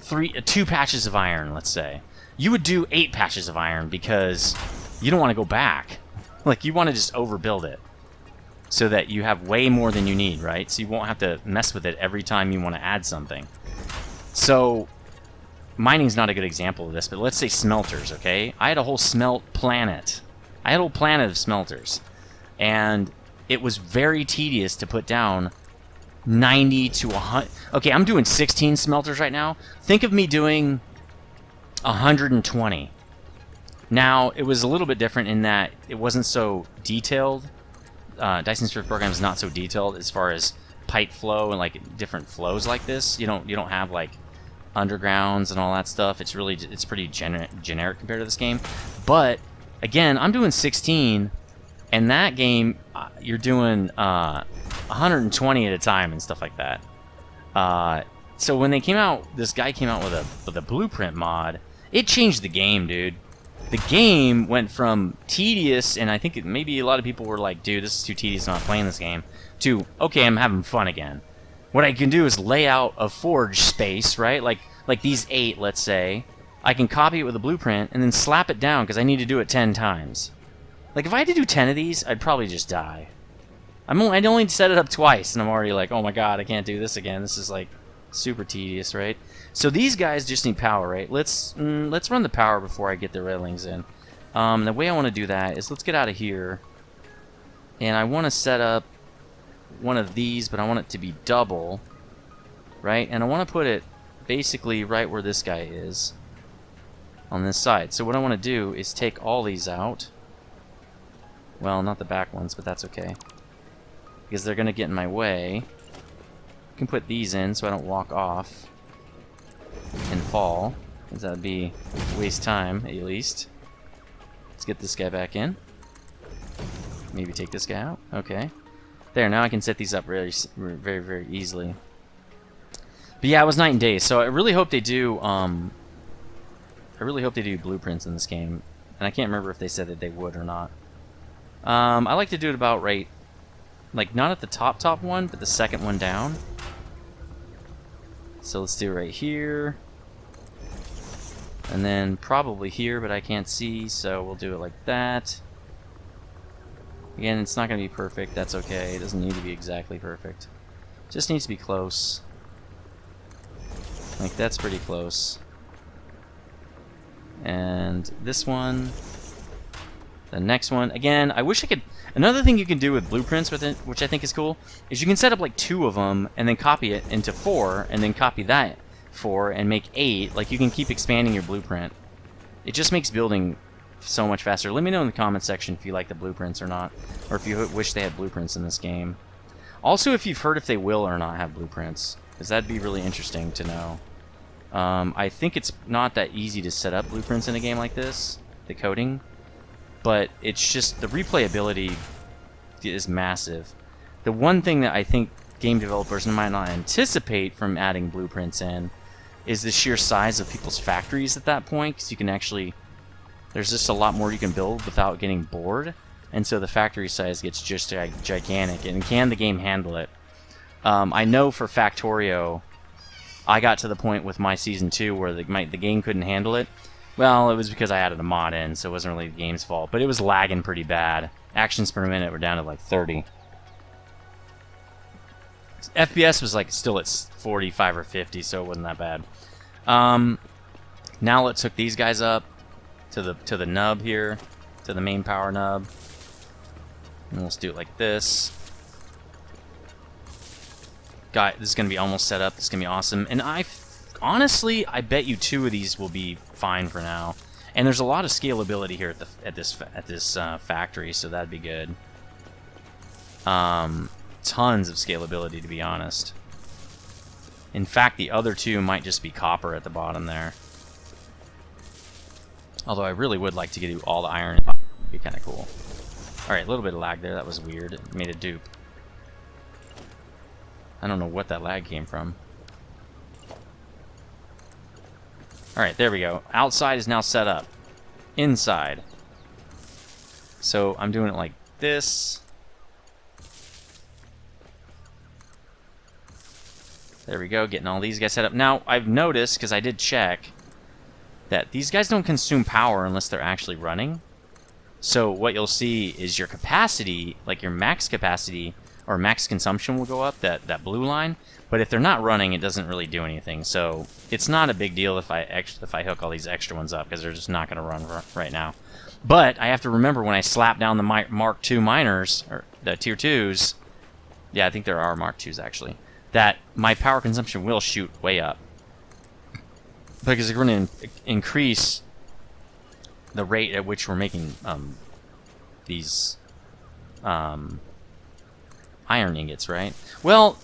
2 patches of iron, let's say. You would do 8 patches of iron because you don't want to go back. Like you want to just overbuild it so that you have way more than you need, right? So you won't have to mess with it every time you want to add something. So mining's not a good example of this, but let's say smelters, okay? I had a whole smelt planet. I had a whole planet of smelters. And it was very tedious to put down 90 to 100. Okay, I'm doing 16 smelters right now. Think of me doing 120. Now, it was a little bit different in that it wasn't so detailed. Dyson Sphere Program is not so detailed as far as pipe flow and like different flows like this. You don't have like undergrounds and all that stuff. It's pretty generic compared to this game. But again, I'm doing 16, and that game you're doing 120 at a time and stuff like that. So when they came out, this guy came out with a blueprint mod. It changed the game, dude. The game went from tedious, and I think maybe a lot of people were like, dude, this is too tedious, I'm not playing this game, to, okay, I'm having fun again. what I can do is lay out a forge space, right? Like these 8, let's say. I can copy it with a blueprint and then slap it down because I need to do it 10 times. Like, if I had to do 10 of these, I'd probably just die. I'd only set it up twice, and I'm already like, oh my god, I can't do this again. This is, like, super tedious, right? So these guys just need power, right? Let's run the power before I get the railings in. The way I want to do that is let's get out of here. And I want to set up one of these, but I want it to be double, right? And I want to put it basically right where this guy is on this side. So what I want to do is take all these out. Well, not the back ones, but that's okay, because they're going to get in my way. I can put these in so I don't walk off and fall, because that would be waste time, at least. Let's get this guy back in. Maybe take this guy out. Okay. There, now I can set these up very, very easily. But yeah, it was night and day, so I really hope they do, blueprints in this game. And I can't remember if they said that they would or not. I like to do it about right, like not at the top one, but the second one down. So let's do it right here. And then probably here, but I can't see, so we'll do it like that. Again, it's not going to be perfect. That's okay. It doesn't need to be exactly perfect. Just needs to be close. Like, that's pretty close. And this one. The next one. Again, I wish I could... Another thing you can do with blueprints with it, which I think is cool, is you can set up like 2 of them and then copy it into 4 and then copy that 4 and make 8. Like, you can keep expanding your blueprint. It just makes building so much faster. Let me know in the comments section if you like the blueprints or not, or if you wish they had blueprints in this game. Also, if you've heard if they will or not have blueprints, because that'd be really interesting to know. I think it's not that easy to set up blueprints in a game like this, the coding, but it's just the replayability is massive. The one thing that I think game developers might not anticipate from adding blueprints in is the sheer size of people's factories at that point, because you can actually... There's just a lot more you can build without getting bored, and so the factory size gets just gigantic. And can the game handle it? I know for Factorio, I got to the point with my Season 2 where the game couldn't handle it. Well, it was because I added a mod in, so it wasn't really the game's fault, but it was lagging pretty bad. Actions per minute were down to like 30. FPS was like still at 45 or 50, so it wasn't that bad. Now let's hook these guys up to the nub here, to the main power nub. And let's do it like this. This is gonna be almost set up. This is gonna be awesome. And honestly, I bet you 2 of these will be fine for now. And there's a lot of scalability here at this factory, so that'd be good. Tons of scalability, to be honest. In fact, the other 2 might just be copper at the bottom there. Although I really would like to do all the iron. It'd be kind of cool. Alright, a little bit of lag there. That was weird. It made a dupe. I don't know what that lag came from. Alright, there we go. Outside is now set up. Inside. So I'm doing it like this. There we go, getting all these guys set up. Now, I've noticed, because I did check, that these guys don't consume power unless they're actually running. So what you'll see is your capacity, like your max capacity, or max consumption will go up, that blue line. But if they're not running, it doesn't really do anything. So it's not a big deal if I hook all these extra ones up, because they're just not going to run right now. But I have to remember when I slap down the Mark II miners, or the Tier 2s, yeah, I think there are Mark IIs actually, that my power consumption will shoot way up. Because we're going to increase the rate at which we're making these iron ingots, right? Well,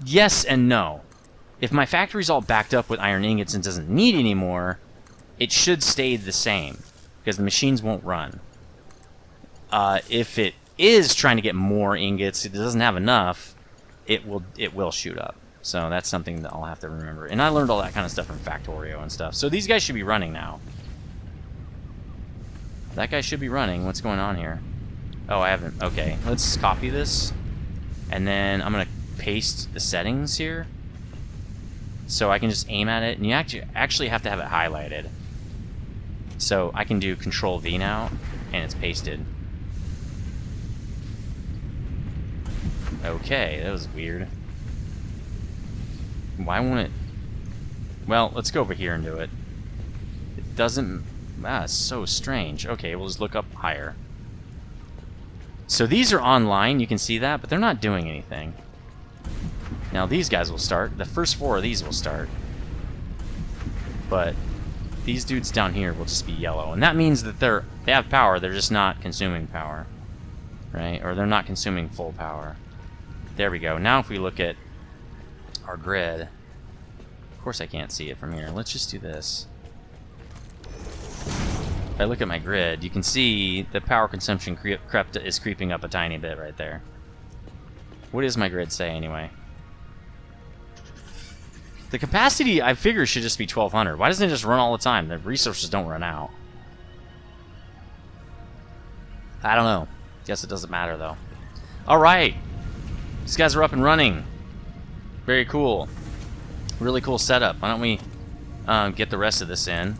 yes and no. If my factory's all backed up with iron ingots and doesn't need any more, it should stay the same, because the machines won't run. If it is trying to get more ingots, it doesn't have enough, it will shoot up. So that's something that I'll have to remember. And I learned all that kind of stuff from Factorio and stuff. So these guys should be running now. That guy should be running. What's going on here? Oh, I haven't. Okay, let's copy this. And then I'm going to paste the settings here. So I can just aim at it, and you actually have to have it highlighted. So I can do Control V now, and it's pasted. Okay, that was weird. Why won't it... Well, let's go over here and do it. It doesn't... Ah, it's so strange. Okay, we'll just look up higher. So these are online, you can see that, but they're not doing anything. Now these guys will start. The first 4 of these will start. But these dudes down here will just be yellow. And that means that they have power, they're just not consuming power. Right? Or they're not consuming full power. There we go. Now if we look at our grid... Of course I can't see it from here. Let's just do this. If I look at my grid, you can see the power consumption is creeping up a tiny bit right there. What does my grid say anyway? The capacity, I figure, should just be 1200. Why doesn't it just run all the time? The resources don't run out. I don't know. Guess it doesn't matter, though. Alright. These guys are up and running. Very cool. Really cool setup. Why don't we get the rest of this in?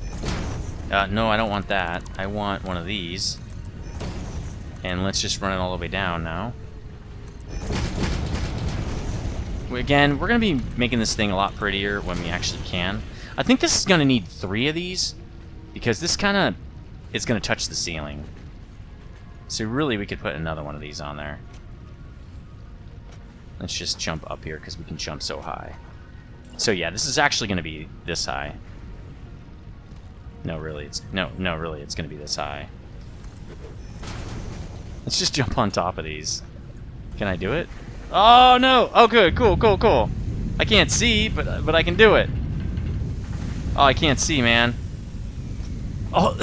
No, I don't want that. I want one of these. And let's just run it all the way down now. Again, we're going to be making this thing a lot prettier when we actually can. I think this is going to need 3 of these, because this kind of is going to touch the ceiling. So really, we could put another one of these on there. Let's just jump up here, because we can jump so high. So yeah, this is actually going to be this high. No, really, it's really, it's going to be this high. Let's just jump on top of these. Can I do it? Oh no! Oh good, cool, cool, cool. I can't see, but I can do it. Oh, I can't see, man. Oh,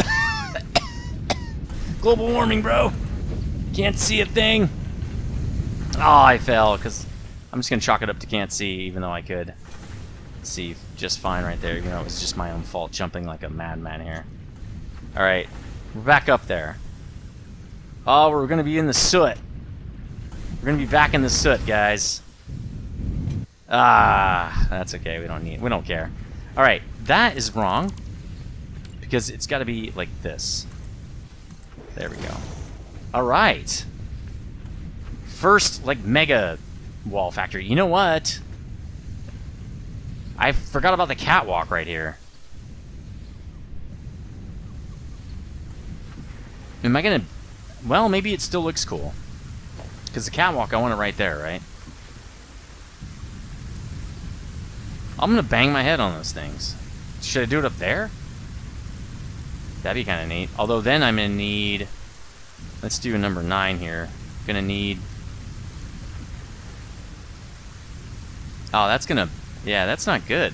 global warming, bro. Can't see a thing. Oh, I fell because I'm just gonna chalk it up to can't see, even though I could see just fine right there. Even though it was just my own fault, jumping like a madman here. All right, we're back up there. Oh, we're gonna be in the soot. We're gonna be back in the soot, guys. Ah, that's okay. We don't care. All right, that is wrong because it's got to be like this. There we go. All right. First, like mega wall factory. You know what? I forgot about the catwalk right here. Am I gonna? Well, maybe it still looks cool. Because the catwalk, I want it right there, right? I'm going to bang my head on those things. Should I do it up there? That'd be kind of neat. Although then I'm going to need... Let's do a number 9 here. Going to need... Oh, that's going to... Yeah, that's not good.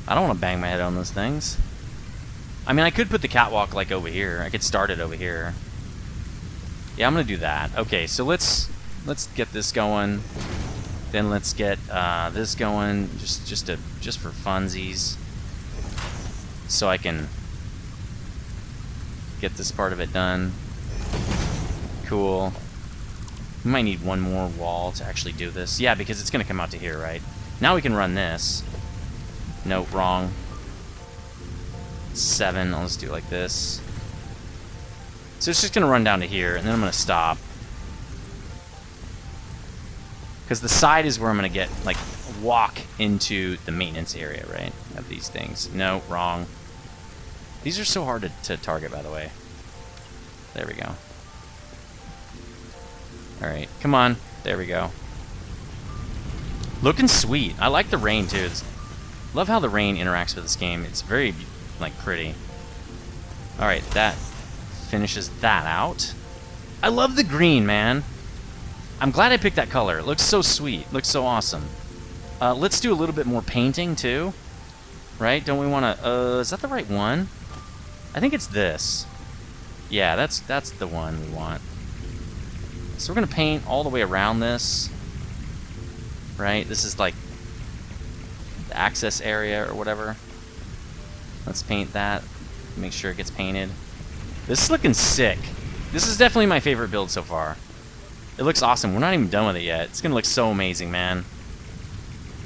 I don't want to bang my head on those things. I mean, I could put the catwalk, like, over here. I could start it over here. Yeah, I'm gonna do that. Okay, so let's get this going. Then let's get this going, just for funsies, so I can get this part of it done. Cool. We might need one more wall to actually do this. Yeah, because it's gonna come out to here, right? Now we can run this. Nope, wrong. 7. I'll just do it like this. So it's just going to run down to here, and then I'm going to stop. Because the side is where I'm going to get, like, walk into the maintenance area, right? Of these things. No, wrong. These are so hard to target, by the way. There we go. Alright, come on. There we go. Looking sweet. I like the rain, too. Love how the rain interacts with this game. It's very, like, pretty. Alright, that finishes that out. I love the green, man. I'm glad I picked that color. It looks so sweet. It looks so awesome. Let's do a little bit more painting, too. Right? Don't we want to... is that the right one? I think it's this. Yeah, that's the one we want. So we're going to paint all the way around this. Right? This is like the access area or whatever. Let's paint that. Make sure it gets painted. This is looking sick. This is definitely my favorite build so far. It looks awesome. We're not even done with it yet. It's gonna look so amazing, man.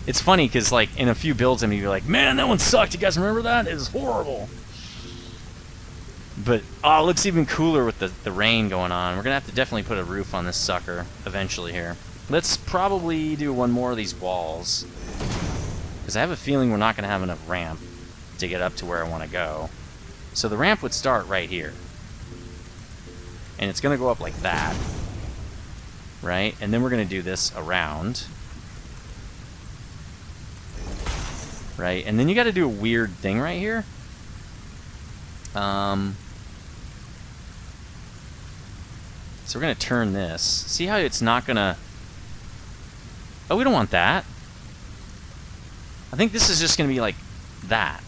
It's funny because, like, in a few builds, I'm gonna be like, man, that one sucked. You guys remember that? It was horrible. But, oh, it looks even cooler with the rain going on. We're gonna have to definitely put a roof on this sucker eventually here. Let's probably do one more of these walls, because I have a feeling we're not gonna have enough ramp to get up to where I want to go. So the ramp would start right here. And it's gonna go up like that. Right? And then we're gonna do this around. Right? And then you gotta do a weird thing right here. So we're gonna turn this. See how it's not gonna... Oh, we don't want that. I think this is just gonna be like that.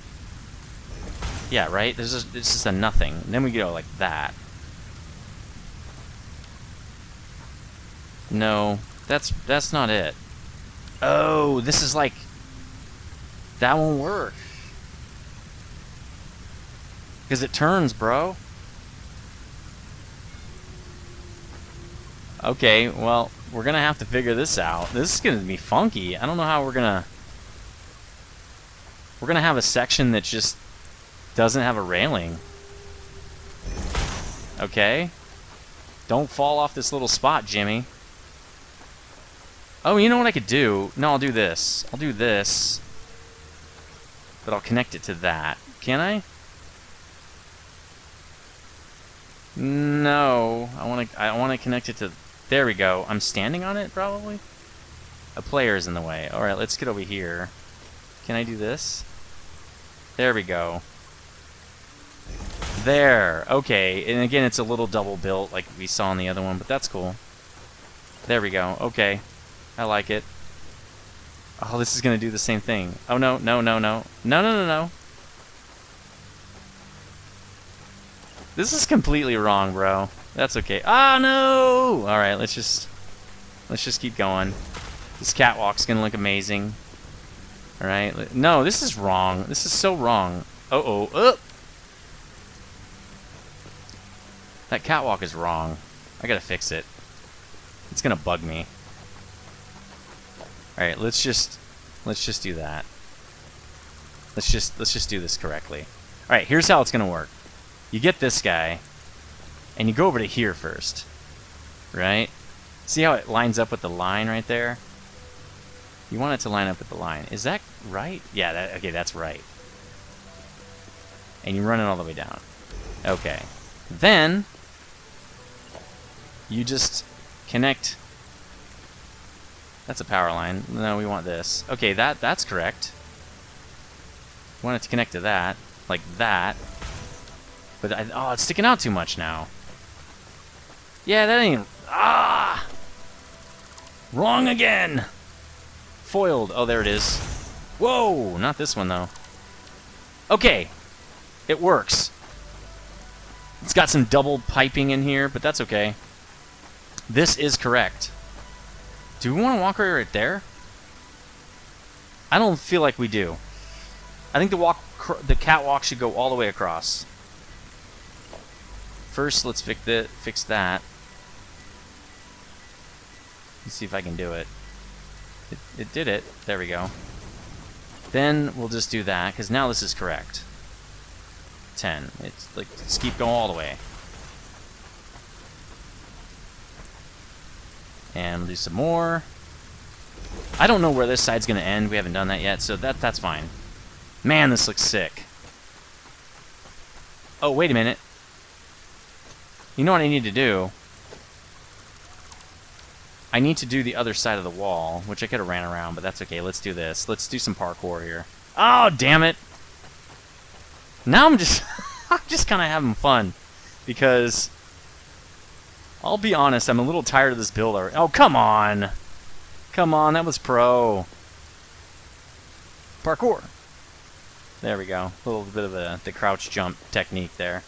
Yeah, right? This is just a nothing. And then we go like that. No, that's not it. Oh, this is like... That won't work. Because it turns, bro. Okay, well, we're gonna have to figure this out. This is gonna be funky. I don't know how we're gonna... We're gonna have a section that just doesn't have a railing. Okay. Don't fall off this little spot, Jimmy. Oh, you know what I could do? No, I'll do this. I'll do this. But I'll connect it to that. Can I? No. I wanna connect it to... There we go. I'm standing on it, probably? A player's in the way. Alright, let's get over here. Can I do this? There we go. There. Okay. And again, it's a little double built like we saw in the other one, but that's cool. There we go. Okay. I like it. Oh, this is going to do the same thing. Oh, no, no, no, no. No, no, no, no. This is completely wrong, bro. That's okay. Ah, no! Alright, let's just keep going. This catwalk's going to look amazing. Alright. No, this is wrong. This is so wrong. Uh-oh. Oh! That catwalk is wrong. I gotta fix it. It's gonna bug me. Alright, let's just do that. Let's just do this correctly. Alright, here's how it's gonna work. You get this guy, and you go over to here first. Right? See how it lines up with the line right there? You want it to line up with the line. Is that right? Yeah, okay, that's right. And you run it all the way down. Okay. Then you just connect. That's a power line. No, we want this. Okay, that's correct. We want it to connect to that, like that. But oh, it's sticking out too much now. Yeah, that ain't... Ah! Wrong again! Foiled. Oh, there it is. Whoa! Not this one, though. Okay. It works. It's got some double piping in here, but that's okay. This is correct. Do we want to walk right there? I don't feel like we do. I think the catwalk should go all the way across. First, let's fix that. Let's see if I can do it. It did it. There we go. Then we'll just do that, because now this is correct. 10. It's like, just keep going all the way. And we'll do some more. I don't know where this side's going to end. We haven't done that yet, so that's fine. Man, this looks sick. Oh, wait a minute. You know what I need to do? I need to do the other side of the wall, which I could have ran around, but that's okay. Let's do this. Let's do some parkour here. Oh, damn it. Now I'm just... I'm just kind of having fun. Because... I'll be honest, I'm a little tired of this build already. Oh, come on. Come on, that was pro. Parkour. There we go. A little bit of the crouch jump technique there.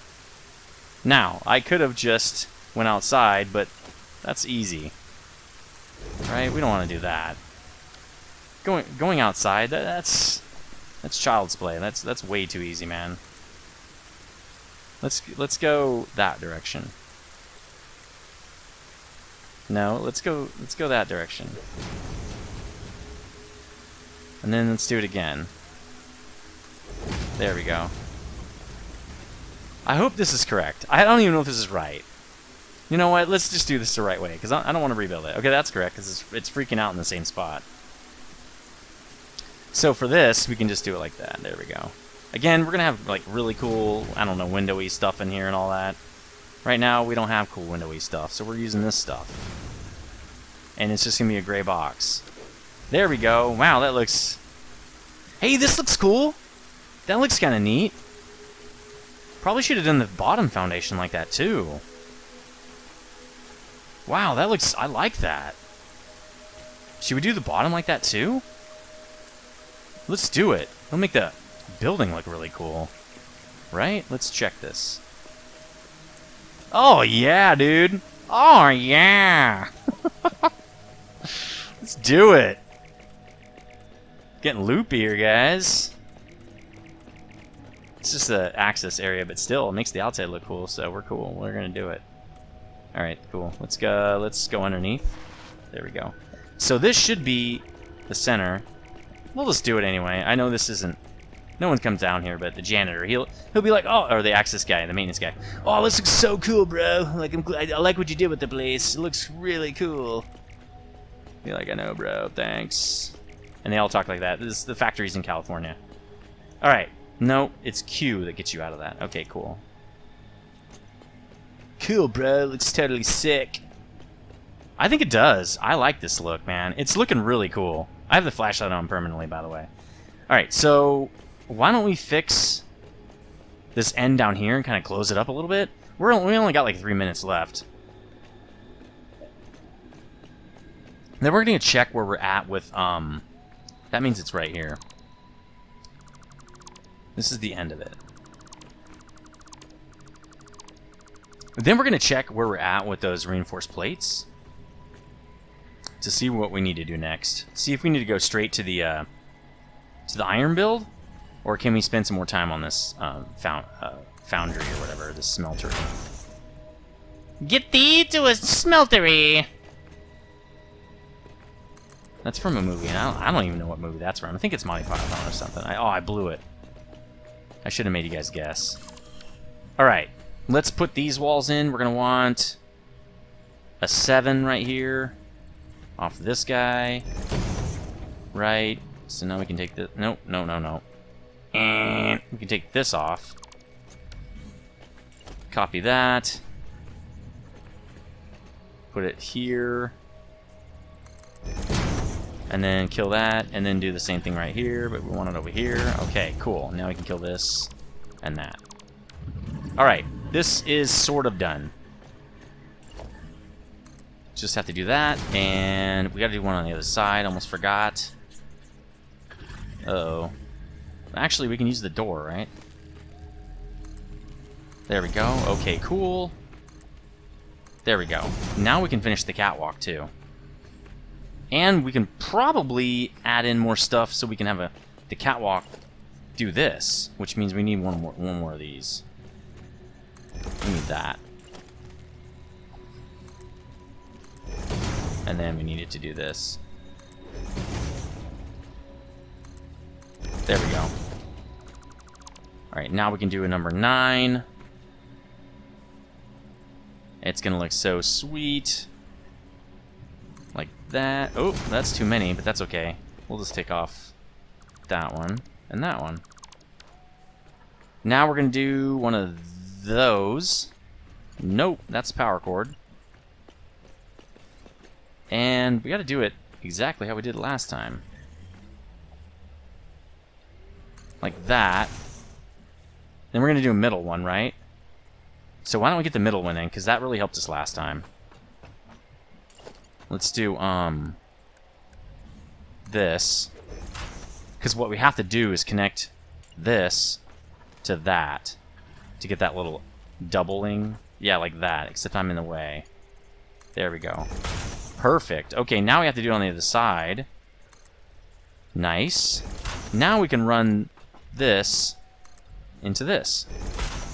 Now, I could have just went outside, but that's easy. Right? We don't want to do that. Going outside, that's child's play. That's way too easy, man. Let's go that direction. No, let's go that direction. And then let's do it again. There we go. I hope this is correct. I don't even know if this is right. You know what? Let's just do this the right way, because I don't want to rebuild it. Okay, that's correct, because it's freaking out in the same spot. So for this, we can just do it like that. There we go. Again, we're going to have like really cool, I don't know, windowy stuff in here and all that. Right now, we don't have cool windowy stuff, so we're using this stuff. And it's just going to be a gray box. There we go. Wow, that looks... Hey, this looks cool. That looks kind of neat. Probably should have done the bottom foundation like that, too. Wow, that looks... I like that. Should we do the bottom like that, too? Let's do it. It'll make the building look really cool. Right? Let's check this. Oh, yeah, dude. Oh, yeah. Let's do it. Getting loopy here, guys. It's just the access area, but still, it makes the outside look cool, so we're cool. We're going to do it. All right, cool. Let's go underneath. There we go. So this should be the center. We'll just do it anyway. I know this isn't... No one comes down here, but the janitor, he'll be like, oh, or the access guy, the maintenance guy. Oh, this looks so cool, bro. Like, I like what you did with the place. It looks really cool. Be like, I know, bro. Thanks. And they all talk like that. The factory's in California. All right. No, it's Q that gets you out of that. Okay, cool. Cool, bro. Looks totally sick. I think it does. I like this look, man. It's looking really cool. I have the flashlight on permanently, by the way. All right, so why don't we fix this end down here and kind of close it up a little bit? We only got like 3 minutes left. Then we're going to check where we're at with, that means it's right here. This is the end of it. Then we're going to check where we're at with those reinforced plates to see what we need to do next. See if we need to go straight to the iron build, or can we spend some more time on this foundry or whatever, this smeltery. Get thee to a smeltery! That's from a movie, and I don't even know what movie that's from. I think it's Monty Python or something. I blew it. I should have made you guys guess. Alright, let's put these walls in. We're going to want a 7 right here. Off this guy. Right. So now we can take this. Nope, no. And we can take this off. Copy that. Put it here. And then kill that, and then do the same thing right here, but we want it over here. Okay, cool. Now we can kill this and that. Alright, this is sort of done. Just have to do that, and we gotta do one on the other side. Almost forgot. Uh-oh. Actually, we can use the door, right? There we go. Okay, cool. There we go. Now we can finish the catwalk, too. And we can probably add in more stuff so we can have the catwalk do this, which means we need one more of these. We need that. And then we need it to do this. There we go. Alright, now we can do a number 9. It's gonna look so sweet. Like that. Oh, that's too many, but that's okay. We'll just take off that one and that one. Now we're gonna do one of those. Nope, that's power cord. And we gotta do it exactly how we did last time. Like that. Then we're gonna do a middle one, right? So why don't we get the middle one in, because that really helped us last time. Let's do, this. Because what we have to do is connect this to that to get that little doubling. Yeah, like that, except I'm in the way. There we go. Perfect. Okay, now we have to do it on the other side. Nice. Now we can run this into this.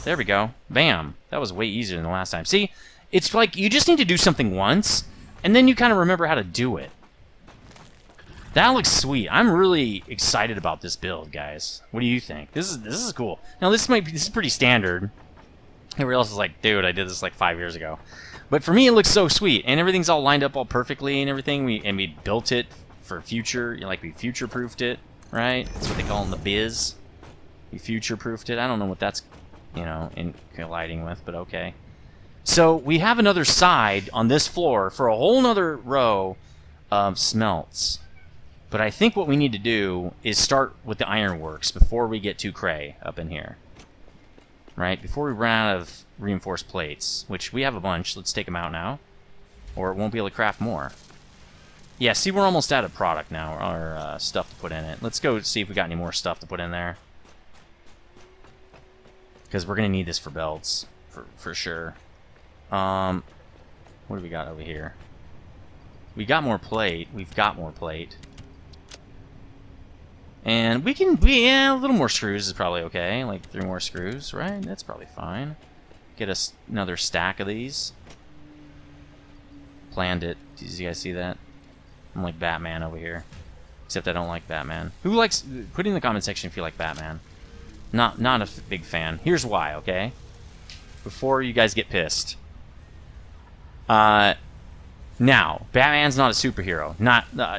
There we go. Bam. That was way easier than the last time. See, it's like you just need to do something once, And then you kind of remember how to do it. That looks sweet. I'm really excited about this build, guys. What do you think? This is cool. Now this is pretty standard. Everybody else is like, dude, I did this like 5 years ago. But for me, it looks so sweet, and everything's all lined up all perfectly and everything. We built it for future, like we future-proofed it, right? That's what they call it in the biz. We future-proofed it. I don't know what that's, you know, in colliding with, but okay. So we have another side on this floor for a whole nother row of smelts. But I think what we need to do is start with the ironworks before we get too cray up in here. Right? Before we run out of reinforced plates, which we have a bunch. Let's take them out now. Or it won't be able to craft more. Yeah, see, we're almost out of product now, or stuff to put in it. Let's go see if we got any more stuff to put in there. Because we're going to need this for belts, for sure. What do we got over here? We got more plate. We've got more plate. And yeah, a little more screws is probably okay. Like 3 more screws, right? That's probably fine. Get us another stack of these. Planned it. Did you guys see that? I'm like Batman over here. Except I don't like Batman. Who likes... Put in the comment section if you like Batman. Not a big fan. Here's why, okay? Before you guys get pissed. Now, Batman's not a superhero.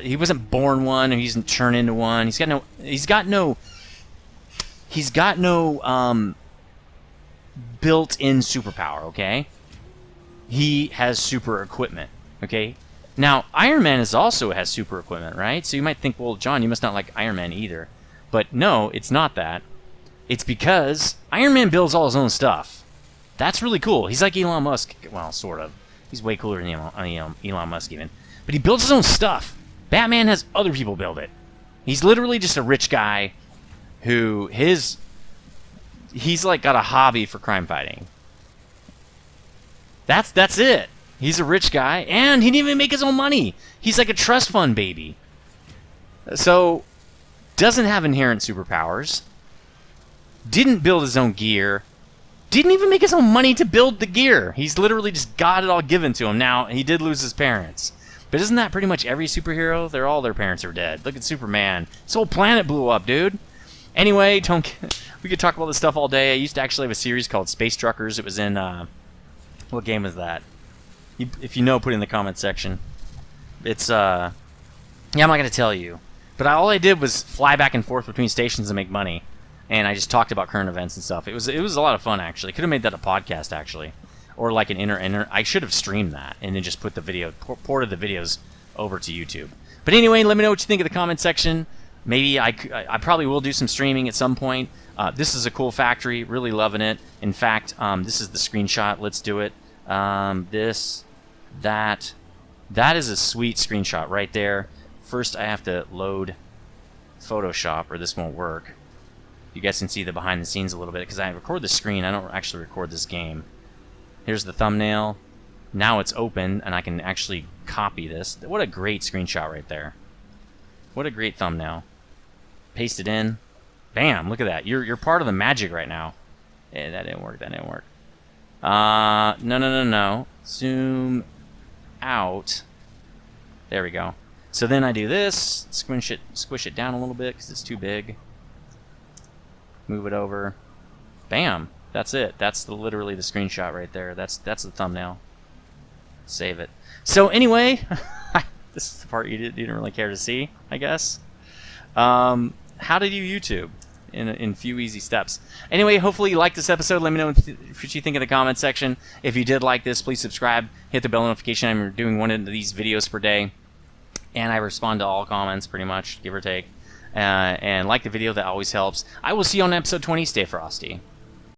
He wasn't born one, or he doesn't turn into one. He's got no built-in superpower, okay? He has super equipment, okay? Now, Iron Man also has super equipment, right? So you might think, well, John, you must not like Iron Man either. But no, it's not that. It's because Iron Man builds all his own stuff. That's really cool. He's like Elon Musk. Well, sort of. He's way cooler than Elon Musk even. But he builds his own stuff. Batman has other people build it. He's literally just a rich guy who he's like got a hobby for crime fighting. That's it. He's a rich guy, and he didn't even make his own money. He's like a trust fund baby. So, doesn't have inherent superpowers. Didn't build his own gear. Didn't even make his own money to build the gear. He's literally just got it all given to him. Now, he did lose his parents. But isn't that pretty much every superhero? All their parents are dead. Look at Superman. This whole planet blew up, dude. Anyway, we could talk about this stuff all day. I used to actually have a series called Space Truckers. It was in, what game was that? If you know, put it in the comment section. It's, yeah, I'm not going to tell you. But all I did was fly back and forth between stations and make money. And I just talked about current events and stuff. It was a lot of fun, actually. Could have made that a podcast, actually. Or like an I should have streamed that and then just put the video, ported the videos over to YouTube. But anyway, let me know what you think in the comment section. Maybe I probably will do some streaming at some point. This is a cool factory. Really loving it. In fact, this is the screenshot. Let's do it. That is a sweet screenshot right there. First, I have to load Photoshop, or this won't work. You guys can see the behind the scenes a little bit, because I record the screen, I don't actually record this game. Here's the thumbnail. Now it's open, and I can actually copy this. What a great screenshot right there. What a great thumbnail. Paste it in. Bam, look at that. You're part of the magic right now. Yeah, that didn't work, No. Zoom out. There we go. So then I do this, squish it down a little bit, because it's too big. Move it over. Bam. That's it. That's literally the screenshot right there. That's the thumbnail. Save it. So anyway, this is the part you didn't really care to see, I guess. How to do YouTube in few easy steps. Anyway, hopefully you liked this episode. Let me know what you think in the comment section. If you did like this, please subscribe. Hit the bell notification. I'm doing one of these videos per day. And I respond to all comments pretty much, give or take. And like the video, that always helps. I will see you on episode 20. Stay frosty.